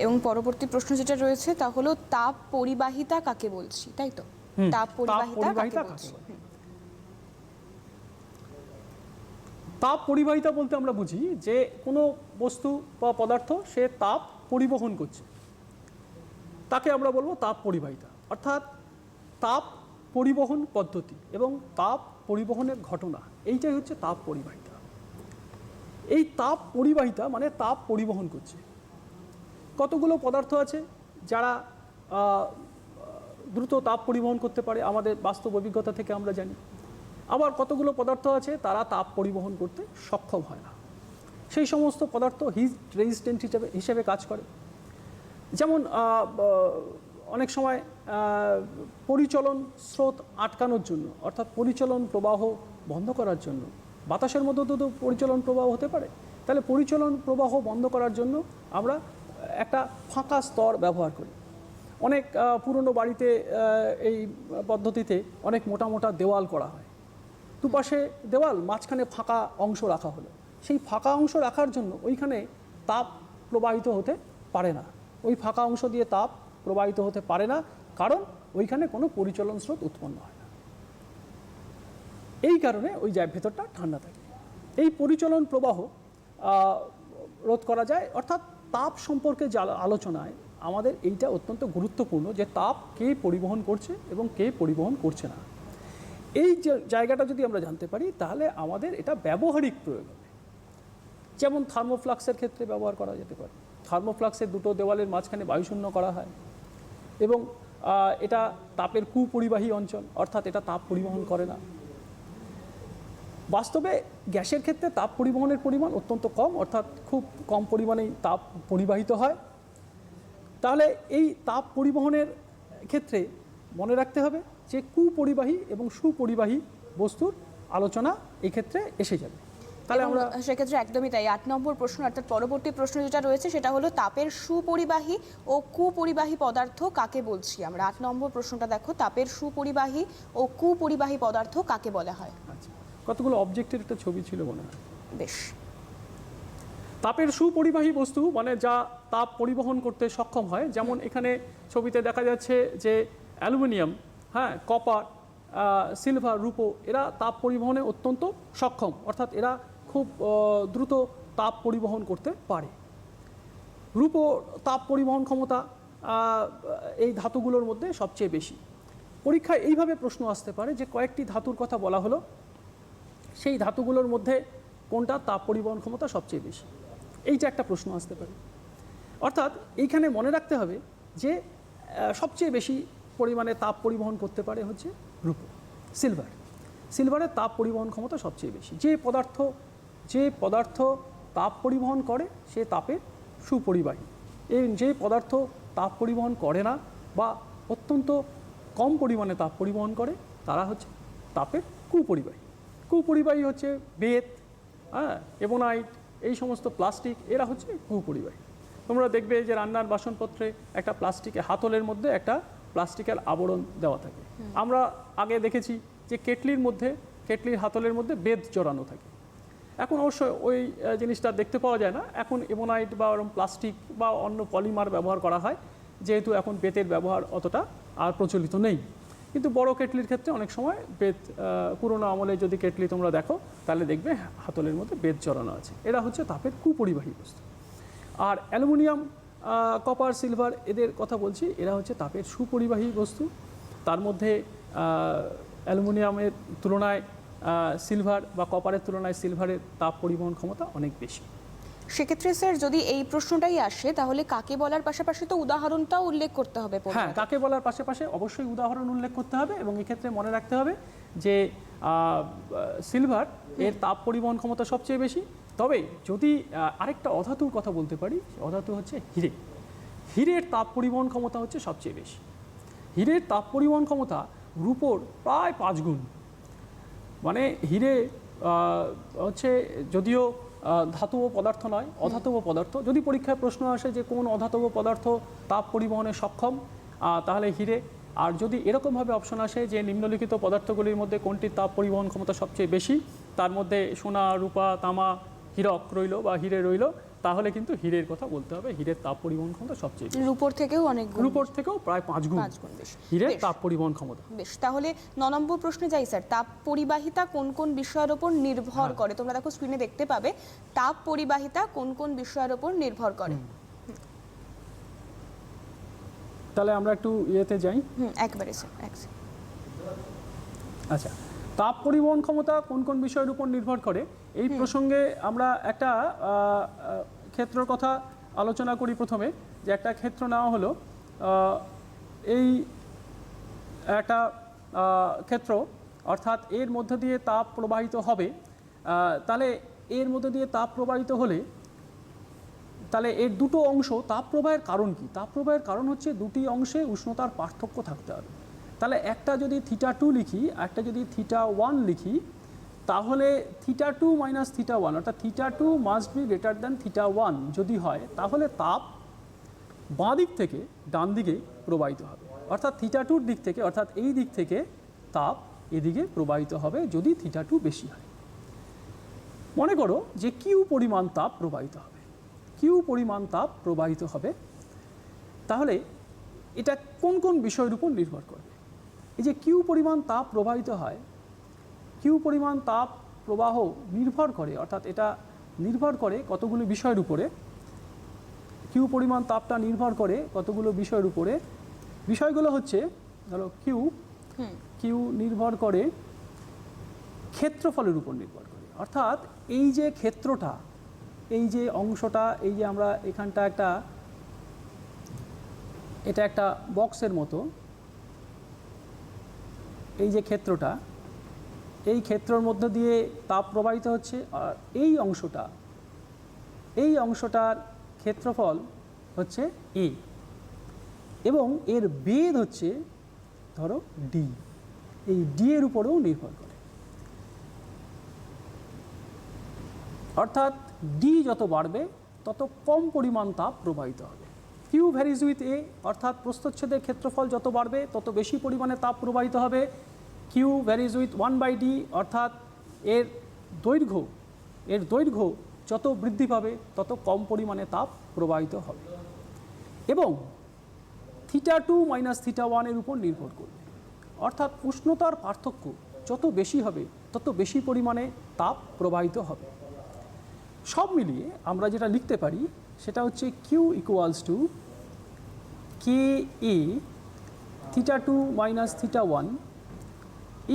এবং পরবর্তী প্রশ্ন যেটা রয়েছে তা হলো তাপ পরিবাহিতা কাকে বলছি, তাই তো? তাপ পরিবাহিতা কাকে বলছি? তাপ পরিবাহিতা বলতে আমরা বুঝি যে কোনো বস্তু বা পদার্থ সে তাপ পরিবহন করছে, তাকে আমরা বলবো তাপ পরিবাহিতা। অর্থাৎ তাপ পরিবহন পদ্ধতি এবং তাপ পরিবহনের ঘটনা, এইটাই হচ্ছে তাপ পরিবাহিতা। এই তাপ পরিবাহিতা মানে তাপ পরিবহন করছে। কতগুলো পদার্থ আছে যারা দ্রুত তাপ পরিবহন করতে পারে, আমাদের বাস্তব অভিজ্ঞতা থেকে আমরা জানি। আবার কতগুলো পদার্থ আছে তারা তাপ পরিবহন করতে সক্ষম হয় না। সেই সমস্ত পদার্থ হিট রেজিস্ট্যান্ট হিসেবে কাজ করে। যেমন অনেক সময় পরিচলন স্রোত আটকানোর জন্য, অর্থাৎ পরিচলন প্রবাহ বন্ধ করার জন্য, বাতাসের মধ্যে তো পরিচলন প্রবাহ হতে পারে, তাহলে পরিচলন প্রবাহ বন্ধ করার জন্য আমরা একটা ফাঁকা স্তর ব্যবহার করি। অনেক পুরনো বাড়িতে এই পদ্ধতিতে অনেক মোটা মোটা দেওয়াল করা হয়, দুপাশে দেওয়াল, মাঝখানে ফাঁকা অংশ রাখা হলো। সেই ফাঁকা অংশ রাখার জন্য ওইখানে তাপ প্রবাহিত হতে পারে না, ওই ফাঁকা অংশ দিয়ে তাপ প্রবাহিত হতে পারে না, কারণ ওইখানে কোনো পরিচলন স্রোত উৎপন্ন হয় না। এই কারণে ওই ভেতরটা ঠান্ডা থাকে। এই পরিচলন প্রবাহ রোধ করা যায়। অর্থাৎ তাপ সম্পর্কে যে আলোচনায় আমাদের এইটা অত্যন্ত গুরুত্বপূর্ণ যে তাপ কে পরিবহন করছে এবং কে পরিবহন করছে না। এই যে জায়গাটা যদি আমরা জানতে পারি তাহলে আমাদের এটা ব্যবহারিক প্রয়োগ হবে। যেমন থার্মোফ্লাক্সের ক্ষেত্রে ব্যবহার করা যেতে পারে। থার্মোফ্লাক্সের দুটো দেওয়ালের মাঝখানে বায়ুশূন্য করা হয় এবং এটা তাপের কুপরিবাহী অঞ্চল, অর্থাৎ এটা তাপ পরিবহন করে না। বাস্তবে গ্যাসের ক্ষেত্রে তাপ পরিবহনের পরিমাণ অত্যন্ত কম, অর্থাৎ খুব কম পরিমাণেই তাপ পরিবাহিত হয়। তাহলে এই তাপ পরিবহনের ক্ষেত্রে মনে রাখতে হবে যে কুপরিবাহী এবং সুপরিবাহী বস্তুর আলোচনা এই ক্ষেত্রে এসে যাবে। তাহলে আমরা সেক্ষেত্রে একদমই তাই। 8 নম্বর প্রশ্ন, অর্থাৎ পরবর্তী প্রশ্ন যেটা রয়েছে সেটা হলো তাপের সুপরিবাহী ও কুপরিবাহী পদার্থ কাকে বলছি আমরা। 8 নম্বর প্রশ্নটা দেখো, তাপের সুপরিবাহী ও কুপরিবাহী পদার্থ কাকে বলা হয়? আচ্ছা, কতগুলো অবজেক্টের একটা ছবি ছিল মনে হয়। বেশ। তাপের সুপরিবাহী বস্তু মানে যা তাপ পরিবহন করতে সক্ষম হয়, যেমন এখানে ছবিতে দেখা যাচ্ছে যে অ্যালুমিনিয়াম, হ্যাঁ, কপার, সিলভার, রূপো, এরা তাপ পরিবহনে অত্যন্ত সক্ষম, অর্থাৎ এরা খুব দ্রুত তাপ পরিবহন করতে পারে। রূপো তাপ পরিবহন ক্ষমতা এই ধাতুগুলোর মধ্যে সবচেয়ে বেশি। পরীক্ষায় এইভাবে প্রশ্ন আসতে পারে যে কয়েকটি ধাতুর কথা বলা হলো, সেই ধাতুগুলোর মধ্যে কোনটা তাপ পরিবহন ক্ষমতা সবচেয়ে বেশি, এইটা একটা প্রশ্ন আসতে পারে। অর্থাৎ এইখানে মনে রাখতে হবে যে সবচেয়ে বেশি পরিমাণে তাপ পরিবহন করতে পারে হচ্ছে রূপো, সিলভার। সিলভারের তাপ পরিবহন ক্ষমতা সবচেয়ে বেশি। যে পদার্থ তাপ পরিবহন করে সে তাপের সুপরিবাহী। যে পদার্থ তাপ পরিবহন করে না বা অত্যন্ত কম পরিমাণে তাপ পরিবহন করে তারা হচ্ছে তাপের কুপরিবাহী। কুপরিবাহী হচ্ছে বেত, হ্যাঁ, এবনাইট, এই সমস্ত প্লাস্টিক, এরা হচ্ছে কুপরিবাহী। তোমরা দেখবে যে রান্নার বাসনপত্রে একটা প্লাস্টিকের হাতলের মধ্যে একটা প্লাস্টিকের আবরণ দেওয়া থাকে। আমরা আগে দেখেছি যে কেটলির হাতলের মধ্যে বেদ জড়ানো থাকে। এখন অবশ্য ওই জিনিসটা দেখতে পাওয়া যায় না, এখন এমোনাইট বা ওরকম প্লাস্টিক বা অন্য পলিমার ব্যবহার করা হয়, যেহেতু এখন বেতের ব্যবহার অতটা আর প্রচলিত নেই। কিন্তু বড় কেটলির ক্ষেত্রে অনেক সময় বেত, পুরোনো আমলে যদি কেটলি তোমরা দেখো তাহলে দেখবে হাতলের মধ্যে বেত জড়ানো আছে। এরা হচ্ছে তাপের কুপরিবাহী বস্তু। আর অ্যালুমিনিয়াম, কপার, সিলভার এদের কথা বলছি, এরা হচ্ছে তাপের সুপরিবাহী বস্তু। তার মধ্যে অ্যালুমিনিয়ামের তুলনায় সিলভার বা কপারের তুলনায় সিলভারের তাপ পরিবহন ক্ষমতা অনেক বেশি। সেক্ষেত্রে স্যার যদি এই প্রশ্নটাই আসে তাহলে কাকে বলার পাশাপাশি তো উদাহরণটাও উল্লেখ করতে হবে। হ্যাঁ, কাকে বলার পাশাপাশি অবশ্যই উদাহরণ উল্লেখ করতে হবে এবং এক্ষেত্রে মনে রাখতে হবে যে সিলভার এর তাপ পরিবহন ক্ষমতা সবচেয়ে বেশি। তবে যদি আরেকটা অধাতুর কথা বলতে পারি, অধাতু হচ্ছে হিরে। হিরের তাপ পরিবহন ক্ষমতা হচ্ছে সবচেয়ে বেশি। হিরের তাপ পরিবহন ক্ষমতা রূপোর প্রায় 5 গুণ। মানে হিরে হচ্ছে যদিও ধাতব পদার্থ নয়, অধাতব পদার্থ। যদি পরীক্ষায় প্রশ্ন আসে যে কোন অধাতব পদার্থ তাপ পরিবহনে সক্ষম, তাহলে হিরে। আর যদি এরকমভাবে অপশন আসে যে নিম্নলিখিত পদার্থগুলির মধ্যে কোনটির তাপ পরিবহন ক্ষমতা সবচেয়ে বেশি, তার মধ্যে সোনা, রূপা, তামা, হীরক রইল বা হিরে রইল, তাহলে কিন্তু হিরের কথা বলতে হবে। হিরের তাপ পরিবহন ক্ষমতা সবচেয়ে বেশি। রূপোর থেকেও অনেক গুণ, রূপোর থেকেও প্রায় 5 গুণ বেশি হিরের তাপ পরিবহন ক্ষমতা। বেশ, তাহলে 9 নম্বর প্রশ্নে যাই স্যার। তাপ পরিবাহিতা কোন কোন বিষয়ের উপর নির্ভর করে? তোমরা দেখো স্ক্রিনে দেখতে পাবে তাপ পরিবাহিতা কোন কোন বিষয়ের উপর নির্ভর করে। তাহলে আমরা একটু ইয়েতে যাই। একবারে স্যার, আচ্ছা, তাপ পরিবহন ক্ষমতা কোন কোন বিষয়ের উপর নির্ভর করে, এই প্রসঙ্গে আমরা একটা ক্ষেত্রের কথা আলোচনা করি। প্রথমে যে একটা ক্ষেত্র নেওয়া হলো, এই একটা ক্ষেত্র, অর্থাৎ এর মধ্য দিয়ে তাপ প্রবাহিত হবে। তাহলে এর মধ্য দিয়ে তাপ প্রবাহিত হলে তাহলে এর দুটো অংশ, তাপ প্রবাহের কারণ কি? তাপ প্রবাহের কারণ হচ্ছে দুটি অংশে উষ্ণতার পার্থক্য থাকতে হবে। তাহলে একটা যদি θ2 লিখি, একটা যদি θ1 লিখি, তাহলে θ2 - θ1 অর্থাৎ θ2 মাস্ট বি গ্রেটার দ্যান θ1 যদি হয়, তাহলে তাপ বাঁ দিক থেকে ডান দিকে প্রবাহিত হবে। অর্থাৎ θ2-র দিক থেকে, অর্থাৎ এই দিক থেকে তাপ এদিকে প্রবাহিত হবে যদি θ2 বেশি হয়। মনে করো যে কিউ পরিমাণ তাপ প্রবাহিত হবে, কিউ পরিমাণ তাপ প্রবাহিত হবে, তাহলে এটা কোন কোন বিষয়ের উপর নির্ভর করবে? এই যে কিউ পরিমাণ তাপ প্রবাহিত হয়, কিউ পরিমাণ তাপ প্রবাহ নির্ভর করে, অর্থাৎ এটা নির্ভর করে কতগুলো বিষয়ের উপরে। কিউ পরিমাণ তাপটা নির্ভর করে কতগুলো বিষয়ের উপরে। বিষয়গুলো হচ্ছে, ধরো কিউ নির্ভর করে ক্ষেত্রফলের উপর নির্ভর করে। অর্থাৎ এই যে ক্ষেত্রটা, এই যে অংশটা, এই যে আমরা এখানটা এটা একটা বক্সের মতো, এই যে ক্ষেত্রটা, এই ক্ষেত্রের মধ্য দিয়ে তাপ প্রবাহিত হচ্ছে। আর এই অংশটার ক্ষেত্রফল হচ্ছে এ এবং এর বেধ হচ্ছে ধরো ডি। এই ডি এর উপরেও নির্ভর করে। অর্থাৎ ডি যত বাড়বে তত কম পরিমাণ তাপ প্রবাহিত হবে। কিউ ভ্যারিজ উইথ এ, অর্থাৎ প্রস্থচ্ছেদের ক্ষেত্রফল যত বাড়বে তত বেশি পরিমাণে তাপ প্রবাহিত হবে। কিউ ভ্যারিজ উইথ 1/d, অর্থাৎ এর দৈর্ঘ্য যত বৃদ্ধি পাবে তত কম পরিমাণে তাপ প্রবাহিত হবে। এবং θ2 - θ1 এর উপর নির্ভর করবে। অর্থাৎ উষ্ণতার পার্থক্য যত বেশি হবে তত বেশি পরিমাণে তাপ প্রবাহিত হবে। সব মিলিয়ে আমরা যেটা লিখতে পারি সেটা হচ্ছে Q equals to K A θ2 - θ1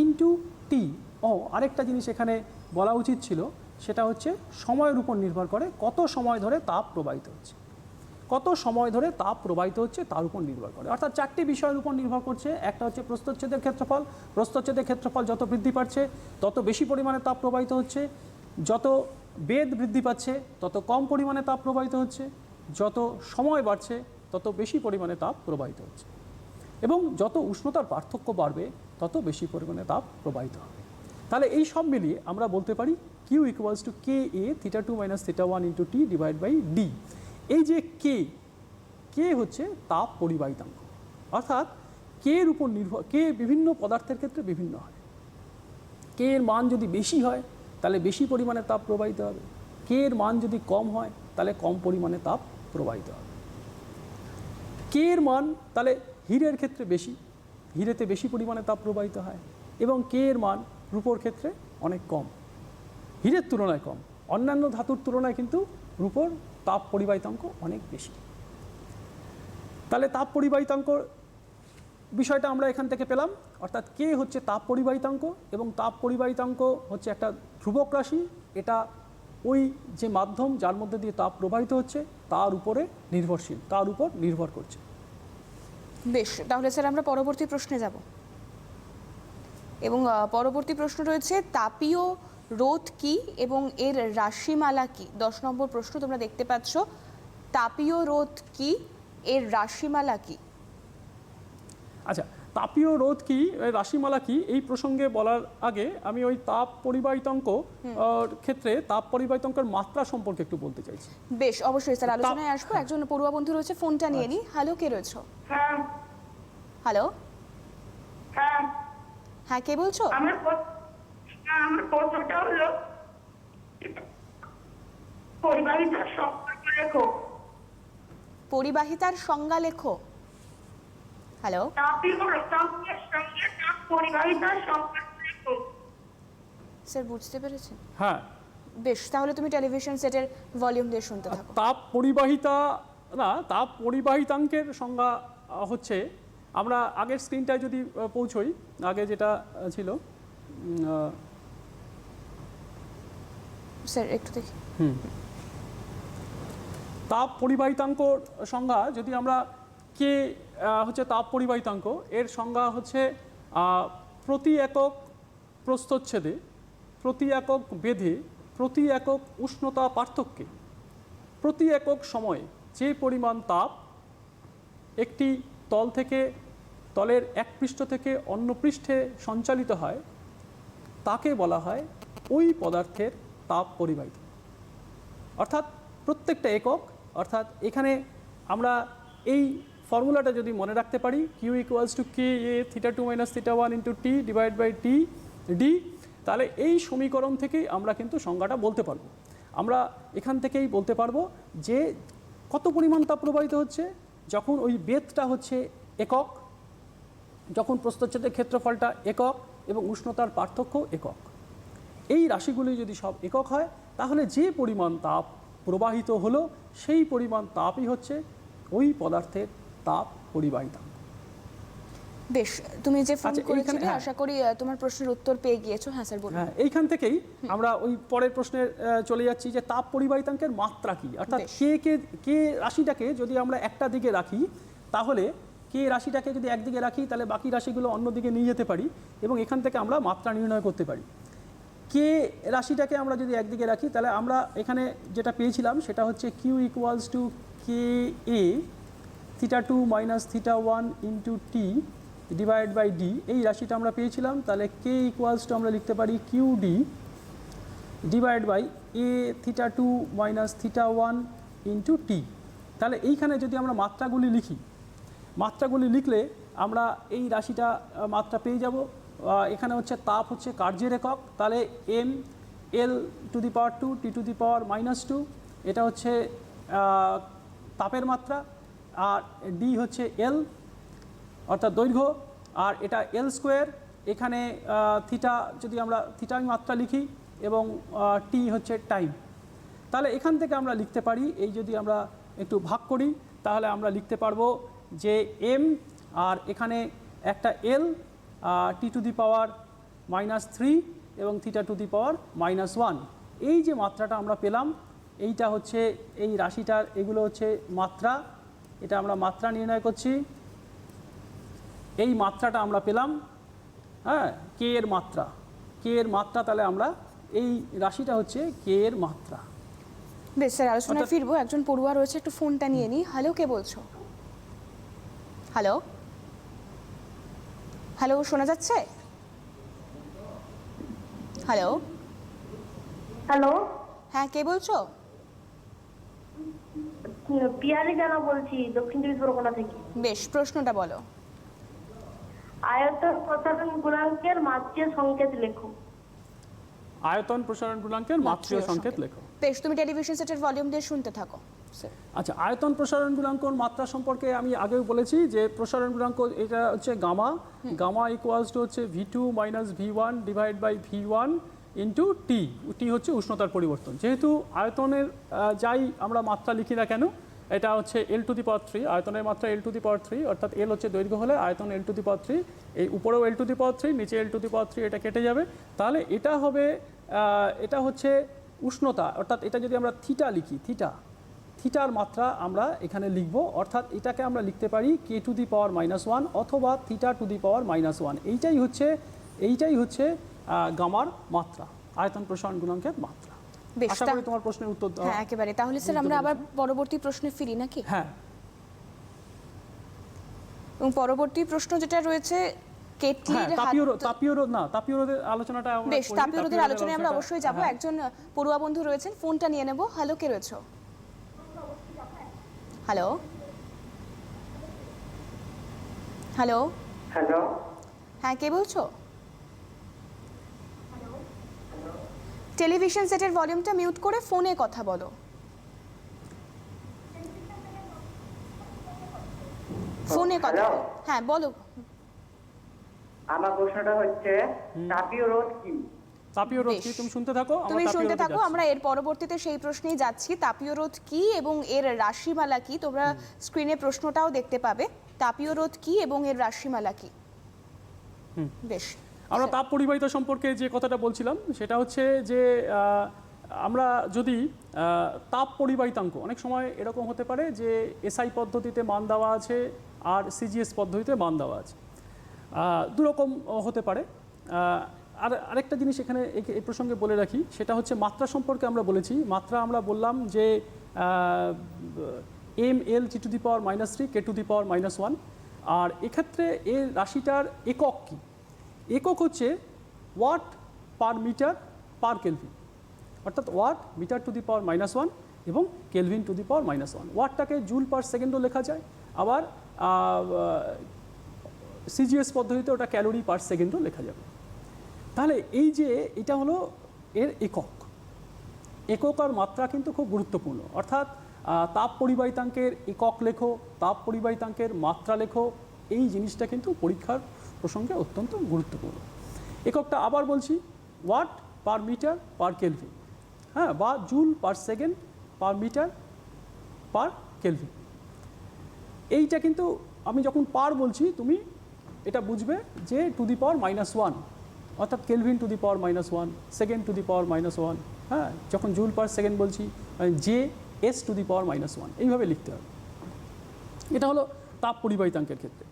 into T. আরেকটা জিনিস এখানে বলা উচিত ছিল, সেটা হচ্ছে সময়ের উপর নির্ভর করে, কত সময় ধরে তাপ প্রবাহিত হচ্ছে। কত সময় ধরে তাপ প্রবাহিত হচ্ছে তার উপর নির্ভর করে। অর্থাৎ 4টি বিষয়ের উপর নির্ভর করছে। একটা হচ্ছে প্রস্থচ্ছেদের ক্ষেত্রফল। প্রস্থচ্ছেদের ক্ষেত্রফল যত বৃদ্ধি পাচ্ছে তত বেশি পরিমাণে তাপ প্রবাহিত হচ্ছে। যত বেধ বৃদ্ধি পাচ্ছে তত কম পরিমাণে তাপ প্রবাহিত হচ্ছে। যত সময় বাড়ছে তত বেশি পরিমাণে তাপ প্রবাহিত হচ্ছে। এবং যত উষ্ণতার পার্থক্য বাড়বে তত বেশি পরিমাণে তাপ প্রবাহিত হবে। তাহলে এই সব মিলিয়ে আমরা বলতে পারি Q equals to K A θ2 - θ1 into T divide by D. এই যে কে হচ্ছে তাপ পরিবাহিতাঙ্ক। অর্থাৎ কে এর উপর নির্ভর, কে বিভিন্ন পদার্থের ক্ষেত্রে বিভিন্ন হয়। কে এর মান যদি বেশি হয় তাহলে বেশি পরিমাণে তাপ প্রবাহিত হবে, কে এর মান যদি কম হয় তাহলে কম পরিমাণে তাপ প্রবাহিত হবে। কে এর মান তাহলে হীরের ক্ষেত্রে বেশি, হীরেতে বেশি পরিমাণে তাপ প্রবাহিত হয়, এবং কে এর মান রূপোর ক্ষেত্রে অনেক কম, হীরের তুলনায় কম। অন্যান্য ধাতুর তুলনায় কিন্তু রূপোর তাপ পরিবাহিতাঙ্ক অনেক বেশি। তাহলে তাপ পরিবাহিতাঙ্ক বিষয়টা আমরা এখান থেকে পেলাম, অর্থাৎ কে হচ্ছে তাপ পরিবাহিতাঙ্ক, এবং তাপ পরিবাহিতাঙ্ক হচ্ছে একটা ধ্রুবক রাশি। এটা ওই যে মাধ্যম যার মধ্যে দিয়ে তাপ প্রবাহিত হচ্ছে তার উপরে নির্ভরশীল, তার উপর নির্ভর করছে। বেশ, তাহলে স্যার আমরা পরবর্তী প্রশ্নে যাব, এবং পরবর্তী প্রশ্ন রয়েছে তাপীয় রোধ কি এবং এর রাশিমালা কি। 10 নম্বর প্রশ্ন তোমরা দেখতে পাচ্ছ, তাপীয় রোধ কি, এর রাশিমালা কি। আচ্ছা, তাপীয় রোধ কি, রাশিমালা কি, এই প্রসঙ্গে বলার আগে আমি ওই তাপ পরিবাহিতাঙ্ক ক্ষেত্রে তাপ পরিবাহিতাঙ্কের মাত্রা সম্পর্কে একটু বলতে চাইছি। বেশ, অবশ্যই স্যার, আলোচনায় আসবো। একজন পড়ুয়া বন্ধু রয়েছে, ফোনটা নিয়ে নি। হ্যালো, কে রয়েছে? হ্যাঁ হ্যালো, হ্যাঁ হ্যাঁ, কে বলছো? আমার প্রশ্নটা হলো পরিবাহিতার সম্পর্ক লেখো। পরিবাহিতার সংজ্ঞা লেখো। হ্যালো, তাপীয় রসায়নের সঙ্গে তাপ পরিবাহিতার সম্পর্ক লেখো। স্যার বুঝতে পেরেছেন? হ্যাঁ, বেশ, তাহলে তুমি টেলিভিশন সেটের ভলিউম দিয়ে শুনতে থাকো। তাপ পরিবাহিতা না, তাপ পরিবাহিতাঙ্কের সংজ্ঞা হচ্ছে, আমরা আগের স্ক্রিনটায় যদি পৌঁছই, আগে যেটা ছিল, স্যার একটু দেখি। তাপ পরিবাহিতাঙ্ক সংজ্ঞা যদি আমরা, কে হচ্ছে তাপ পরিবাহিতাঙ্ক, এর সংজ্ঞা হচ্ছে প্রতি একক প্রস্থচ্ছেদে, প্রতি একক বেধে, প্রতি একক উষ্ণতা পার্থক্যে, প্রতি একক সময়ে যে পরিমাণ তাপ একটি তল থেকে, তলের এক পৃষ্ঠ থেকে অন্য পৃষ্ঠে সঞ্চালিত হয় তাকে বলা হয় ওই পদার্থের তাপ পরিবাহিতা। অর্থাৎ প্রত্যেকটা একক, অর্থাৎ এখানে আমরা এই ফর্মুলাটা যদি মনে রাখতে পারি, Q equals to K A theta 2 minus theta 1 into T divide by T D, তাহলে এই সমীকরণ থেকেই আমরা কিন্তু সংজ্ঞাটা বলতে পারবো। আমরা এখান থেকেই বলতে পারবো যে কত পরিমাণ তাপ প্রবাহিত হচ্ছে, যখন ওই বেধটা হচ্ছে একক, যখন প্রস্থচ্ছেদের ক্ষেত্রফলটা একক, এবং উষ্ণতার পার্থক্য একক। এই রাশিগুলি যদি সব একক হয় তাহলে যে পরিমাণ তাপ প্রবাহিত হলো সেই পরিমাণ তাপই হচ্ছে ওই পদার্থের তাপ পরিবাহিতাঙ্ক। বেশ, তুমি যে ফোন আচ্ছা, করেছিলে, হ্যাঁ। আশা করি তোমার প্রশ্নের উত্তর পেয়ে গিয়েছো। হ্যাঁ স্যার, বলুন। হ্যাঁ, এইখান থেকেই আমরা ওই পরের প্রশ্নে চলে যাচ্ছি যে তাপ পরিবাহিতাঙ্কের মাত্রা কি। অর্থাৎ বেশ। কে রাশিটাকে যদি আমরা একটা দিকে রাখি, তাহলে কে রাশিটাকে যদি একদিকে রাখি তাহলে বাকি রাশিগুলো অন্যদিকে নিয়ে যেতে পারি, এবং এখান থেকে আমরা মাত্রা নির্ণয় করতে পারি। কে রাশিটাকে আমরা যদি একদিকে রাখি তাহলে আমরা এখানে যেটা পেয়েছিলাম সেটা হচ্ছে Q equals to K A theta 2 minus theta 1 into T divide by D, এই রাশিটা আমরা পেয়েছিলাম। তাহলে কে ইকুয়ালস টু আমরা লিখতে পারি Q D divide by A theta 2 minus theta 1 into T. তাহলে এইখানে যদি আমরা মাত্রাগুলি লিখি, মাত্রাগুলি লিখলে আমরা এই রাশিটা মাত্রা পেয়ে যাব। এখানে হচ্ছে তাপ হচ্ছে কার্যের একক, তাহলে M L to the power 2 T to the power -2, এটা হচ্ছে তাপের মাত্রা, আর ডি হচ্ছে এল অর্থাৎ দৈর্ঘ্য, আর এটা এল স্কোয়ার। এখানে থিটা যদি আমরা থিটা মাত্রা লিখি, এবং টি হচ্ছে টাইম। তাহলে এখান থেকে আমরা লিখতে পারি, এই যদি আমরা একটু ভাগ করি তাহলে আমরা লিখতে পারবো যে এম, আর এখানে একটা এল, টি টু দি পাওয়ার -3 এবং থিটা টু দি পাওয়ার -1। এই যে মাত্রাটা আমরা পেলাম, এইটা হচ্ছে এই রাশিটার, এগুলো হচ্ছে মাত্রা, এটা আমরা মাত্রা নির্ণয় করছি। এই মাত্রাটা আমরা পেলাম, হ্যাঁ, কে এর মাত্রা, কে এর মাত্রা, তাহলে আমরা এই রাশিটা হচ্ছে কে এর মাত্রা। বেশ স্যার, আলোচনায় ফিরবো। একজন পড়ুয়া রয়েছে, একটু ফোনটা নিয়ে নি। হ্যালো, কে বলছো? হ্যালো, হ্যালো, শোনা যাচ্ছে? হ্যালো, হ্যালো, হ্যাঁ, কে বলছো? পিয়ালি জানা বলছি, দক্ষিণ চব্বিশ পরগনা থেকে। বেশ, প্রশ্নটা বলো। আয়তন প্রসারণ গুণাঙ্কের মাত্রিয় সংকেত লেখো। আয়তন প্রসারণ গুণাঙ্কের মাত্রিয় সংকেত লেখো। বেশ, তুমি টেলিভিশন সেটের ভলিউম দিয়ে শুনতে থাকো। আচ্ছা, আয়তন প্রসারণ গুণাঙ্কর মাত্রা সম্পর্কে আমি আগেও বলেছি যে প্রসারণ গুণাঙ্ক এটা হচ্ছে গামা। গামা ইকুয়ালস টু হচ্ছে V2 minus V1 divide by V1 into T. T হচ্ছে উষ্ণতার পরিবর্তন। যেহেতু আয়তনের যাই আমরা মাত্রা লিখি না কেন, এটা হচ্ছে L⁻3, আয়তনের মাত্রা L⁻3, অর্থাৎ L হচ্ছে দৈর্ঘ্য হলে আয়তন L⁻3, এই উপরেও L⁻3, নিচে L⁻3, এটা কেটে যাবে। তাহলে এটা হবে এটা হচ্ছে উষ্ণতা, অর্থাৎ এটা যদি আমরা থিটা লিখি, থিটার মাত্রা আমরা এখানে লিখব, অর্থাৎ এটাকে আমরা লিখতে পারি K⁻⁻1 অথবা θ⁻⁻1। এইটাই হচ্ছে গামার মাত্রা, আয়তন প্রসারণ গুণাঙ্কের মাত্রা। বেশ, আশা করি তোমার প্রশ্নের উত্তর দেওয়া। হ্যাঁ একেবারে। তাহলে স্যার আমরা আবার পরবর্তী প্রশ্নে ফিরি নাকি? হ্যাঁ, এবং পরবর্তী প্রশ্ন যেটা রয়েছে কেটলির তাপীয় রোধের আলোচনাটা আমরা বেশ, করি। তাপীয় রোধের আলোচনায় আমরা অবশ্যই যাব। হ্যাঁ। একজন পড়ুয়া বন্ধু রয়েছেন, ফোনটা নিয়ে নেব। হ্যালো, কে রয়েছে? হ্যালো হ্যালো হ্যালো, হ্যাঁ, কে বলছো? টেলিভিশন সেটের ভলিউমটা মিউট করে ফোনে কথা বলো। ফোনে কথা হ্যালো। বলো। হ্যাঁ বলো। আমার প্রশ্নটা হচ্ছে তাপীয় রোধ কি? তাপীয় রোধ কি? বেশ। তুমি শুনতে থাকো, আমরা তুমি তাপীয় শুনতে রোধে থাকো, যাচ্ছি। আমরা এর পরবর্তীতে সেই প্রশ্নেই যাচ্ছি। তাপীয় রোধ কি এবং এর রাশিমালা কি? তোমরা স্ক্রিনে প্রশ্নটাও দেখতে পাবে। তাপীয় রোধ কি এবং এর রাশিমালা কি? বেশ, আমরা তাপ পরিবাহিতা সম্পর্কে যে কথাটা বলছিলাম সেটা হচ্ছে যে আমরা যদি তাপ পরিবাহিতাঙ্ক, অনেক সময় এরকম হতে পারে যে এসআই পদ্ধতিতে মান দেওয়া আছে আর সিজিএস পদ্ধতিতে মান দেওয়া আছে, দুরকম হতে পারে। আর আরেকটা জিনিস এখানে এই প্রসঙ্গে বলে রাখি, সেটা হচ্ছে মাত্রা সম্পর্কে আমরা বলেছি। মাত্রা আমরা বললাম যে mL T⁻³ K⁻⁻1, আর এক্ষেত্রে এর রাশিটার একক কি? একক হচ্ছে watt per metre per kelvin, অর্থাৎ ওয়াট মিটার⁻⁻1 এবং কেলভিন⁻⁻1। ওয়াটটাকে জুল পার সেকেন্ডও লেখা যায়, আবার সিজিএস পদ্ধতিতে ওটা ক্যালোরি পার সেকেন্ডও লেখা যাবে। তাহলে এই যে এটা হলো এর একক আর মাত্রা কিন্তু খুব গুরুত্বপূর্ণ। অর্থাৎ তাপ পরিবাহিতাঙ্কের একক লেখো, তাপ পরিবাহিতাঙ্কের মাত্রা লেখো, এই জিনিসটা কিন্তু পরীক্ষার প্রসঙ্গে অত্যন্ত গুরুত্বপূর্ণ। এককটা আবার বলছি, watt per metre per kelvin, হ্যাঁ, বা joule per second per metre per kelvin. এইটা কিন্তু আমি যখন পার বলছি তুমি এটা বুঝবে যে টু দি পাওয়ার-1, অর্থাৎ কেলভিন⁻⁻1, সেকেন্ড⁻⁻1, হ্যাঁ। যখন জুল পার সেকেন্ড বলছি JS⁻⁻1, এইভাবে লিখতে হবে। এটা হলো তাপ পরিবাহিতাঙ্কের ক্ষেত্রে।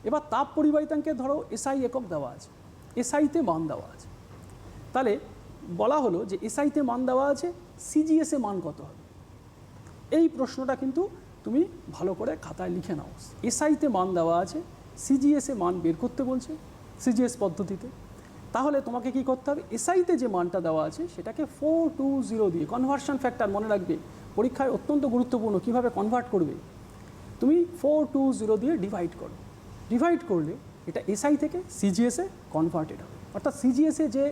এবার তাপ পরিবাহিতাঙ্কে ধরো এসআই একক দেওয়া আছে, এসআইতে মান দেওয়া আছে। তাহলে বলা হলো যে এসআইতে মান দেওয়া আছে, সিজিএসে মান কত হবে? এই প্রশ্নটা কিন্তু তুমি ভালো করে খাতায় লিখে নাও। এসআইতে মান দেওয়া আছে, সিজিএসে মান বের করতে বলছে সিজিএস পদ্ধতিতে। তাহলে তোমাকে কি করতে হবে? এসআইতে যে মানটা দেওয়া আছে সেটাকে 420 দিয়ে, কনভার্সন ফ্যাক্টর মনে রাখবে, পরীক্ষায় অত্যন্ত গুরুত্বপূর্ণ, কিভাবে কনভার্ট করবে। তুমি 420 দিয়ে ডিভাইড করো, ডিভাইড করলে এটা এসআই থেকে সিজিএসে কনভার্টেড হবে। অর্থাৎ সিজিএসে যে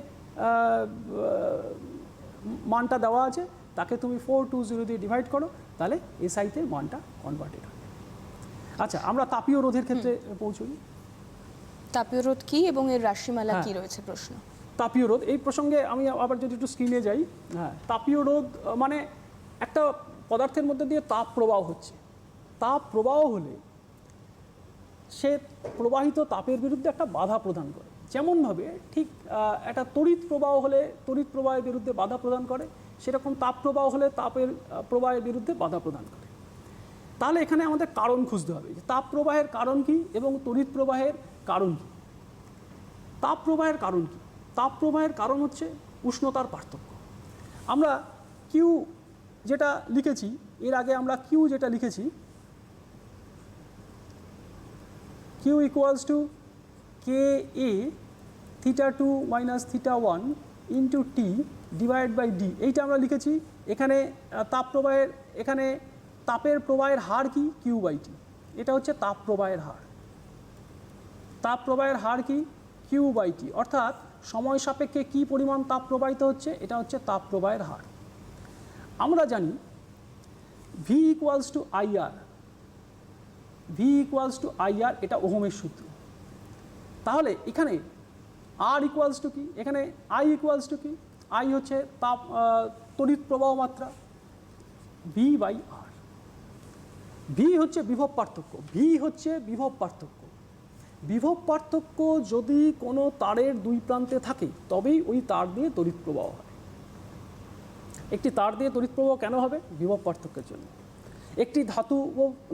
মানটা দেওয়া আছে তাকে তুমি 420 দিয়ে ডিভাইড করো, তাহলে এসআইতে মানটা কনভার্টেড হবে। আচ্ছা, আমরা তাপীয় রোধের ক্ষেত্রে পৌঁছই। তাপীয় রোধ কি এবং এর রাশিমালা হ্যাঁ। কি রয়েছে প্রশ্ন? তাপীয় রোধ, এই প্রসঙ্গে আমি আবার যদি একটু স্ক্রিনে যাই। হ্যাঁ, তাপীয় রোধ মানে একটা পদার্থের মধ্যে দিয়ে তাপ প্রবাহ হচ্ছে। তাপ প্রবাহ হলে সে প্রবাহিত তাপের বিরুদ্ধে একটা বাধা প্রদান করে। যেমনভাবে ঠিক একটা তড়িৎ প্রবাহ হলে তড়িৎ প্রবাহের বিরুদ্ধে বাধা প্রদান করে, সেরকম তাপ প্রবাহ হলে তাপের প্রবাহের বিরুদ্ধে বাধা প্রদান করে। তাহলে এখানে আমাদের কারণ খুঁজতে হবে যে তাপ প্রবাহের কারণ কি এবং তড়িৎ প্রবাহের কারণ কি। তাপ প্রবাহের কারণ কি? তাপ প্রবাহের কারণ হচ্ছে উষ্ণতার পার্থক্য। আমরা কিউ যেটা লিখেছি, এর আগে আমরা কিউ যেটা লিখেছি, Q equals to KA θ2 - θ1 into T divide by D, এইটা আমরা লিখেছি। এখানে তাপ প্রবাহের, এখানে তাপের প্রবাহের হার কি? কিউ বাই টি, এটা হচ্ছে তাপ প্রবাহের হার। তাপ প্রবাহের হার কি? Q/T, অর্থাৎ সময় সাপেক্ষে কি পরিমাণ তাপ প্রবাহিত হচ্ছে, এটা হচ্ছে তাপ প্রবাহের হার। আমরা জানি V = IR, V = IR, এটা ওহমের সূত্র। তাহলে এখানে R = কি? এখানে I = কি? I হচ্ছে তাপ তড়িৎ প্রবাহ মাত্রা, V/R। V হচ্ছে বিভব পার্থক্য, V হচ্ছে বিভব পার্থক্য। বিভব পার্থক্য যদি কোনো তারের দুই প্রান্তে থাকে তবেই ওই তার দিয়ে তড়িৎ প্রবাহ হয়। একটি তার দিয়ে তড়িৎ প্রবাহ কেন হবে? বিভব পার্থক্যের জন্য। একটি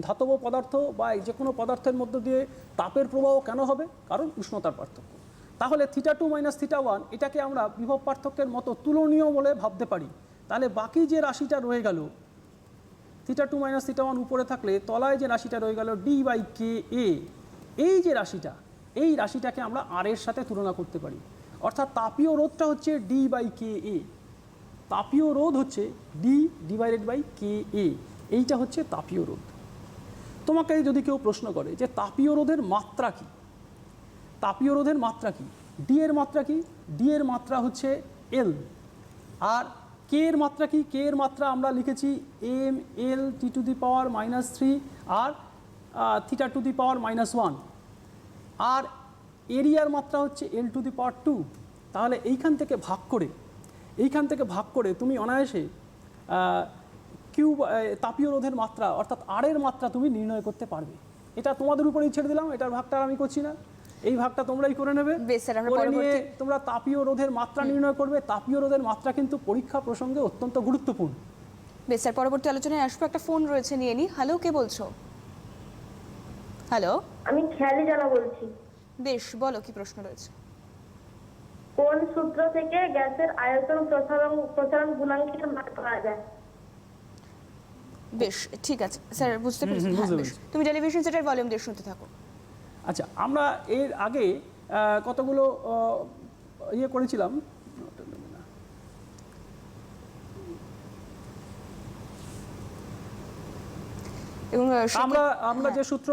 ধাতব পদার্থ বা যে কোনো পদার্থের মধ্য দিয়ে তাপের প্রবাহ কেন হবে? কারণ উষ্ণতার পার্থক্য। তাহলে θ2 - θ1 এটাকে আমরা বিভব পার্থক্যের মতো তুলনীয় বলে ভাবতে পারি। তাহলে বাকি যে রাশিটা রয়ে গেল θ2 - θ1 উপরে থাকলে তলায় যে রাশিটা রয়ে গেল D/KA, এই যে রাশিটা, এই রাশিটাকে আমরা আর এর সাথে তুলনা করতে পারি। অর্থাৎ তাপীয় রোধটা হচ্ছে D/KA, তাপীয় রোধ হচ্ছে D/KA, এইটা হচ্ছে তাপীয় রোধ। তোমাকে যদি কেউ প্রশ্ন করে যে তাপীয় রোধের মাত্রা কি, তাপীয় রোধের মাত্রা কি, ডি এর মাত্রা কি? ডি এর মাত্রা হচ্ছে L। আর কে এর মাত্রা কি? কে এর মাত্রা আমরা লিখেছি mL T⁻³ আর θ⁻⁻1। আর এরিয়ার মাত্রা হচ্ছে L⁻²। তাহলে এইখান থেকে ভাগ করে তুমি অনায়াসে তাপীয় রোধের মাত্রা অর্থাৎ আর এর মাত্রা তুমি নির্ণয় করতে পারবে। এটা তোমাদের উপরেই ছেড়ে দিলাম, এটার ভাগটা আমি করছি না, এই ভাগটা তোমরাই করে নেবে। বেশ স্যার, আমরা করে নিয়ে পরবর্তী তোমরা তাপীয় রোধের মাত্রা নির্ণয় করবে। তাপীয় রোধের মাত্রা কিন্তু পরীক্ষা প্রসঙ্গে অত্যন্ত গুরুত্বপূর্ণ। বেশ স্যার, পরবর্তী আলোচনায় আসবো। একটা ফোন রয়েছে, নিয়ে নি। হ্যালো, কে বলছো? হ্যালো, আমি খেয়ালি জানা বলছি। বেশ, বলো কি প্রশ্ন রয়েছে। কোন সূত্র থেকে গ্যাসের আয়তন প্রসারণ গুণাঙ্কের মান পাওয়া যায়? বেশ, ঠিক আছে স্যার, বুঝতে পেরেছি। হ্যাঁ, বেশ, তুমি টেলিভিশন সেটের ভলিউম দিয়ে শুনতে থাকো। আচ্ছা, আমরা এর আগে কতগুলো ইয়ে করেছিলাম, এবং আমরা যে সূত্র,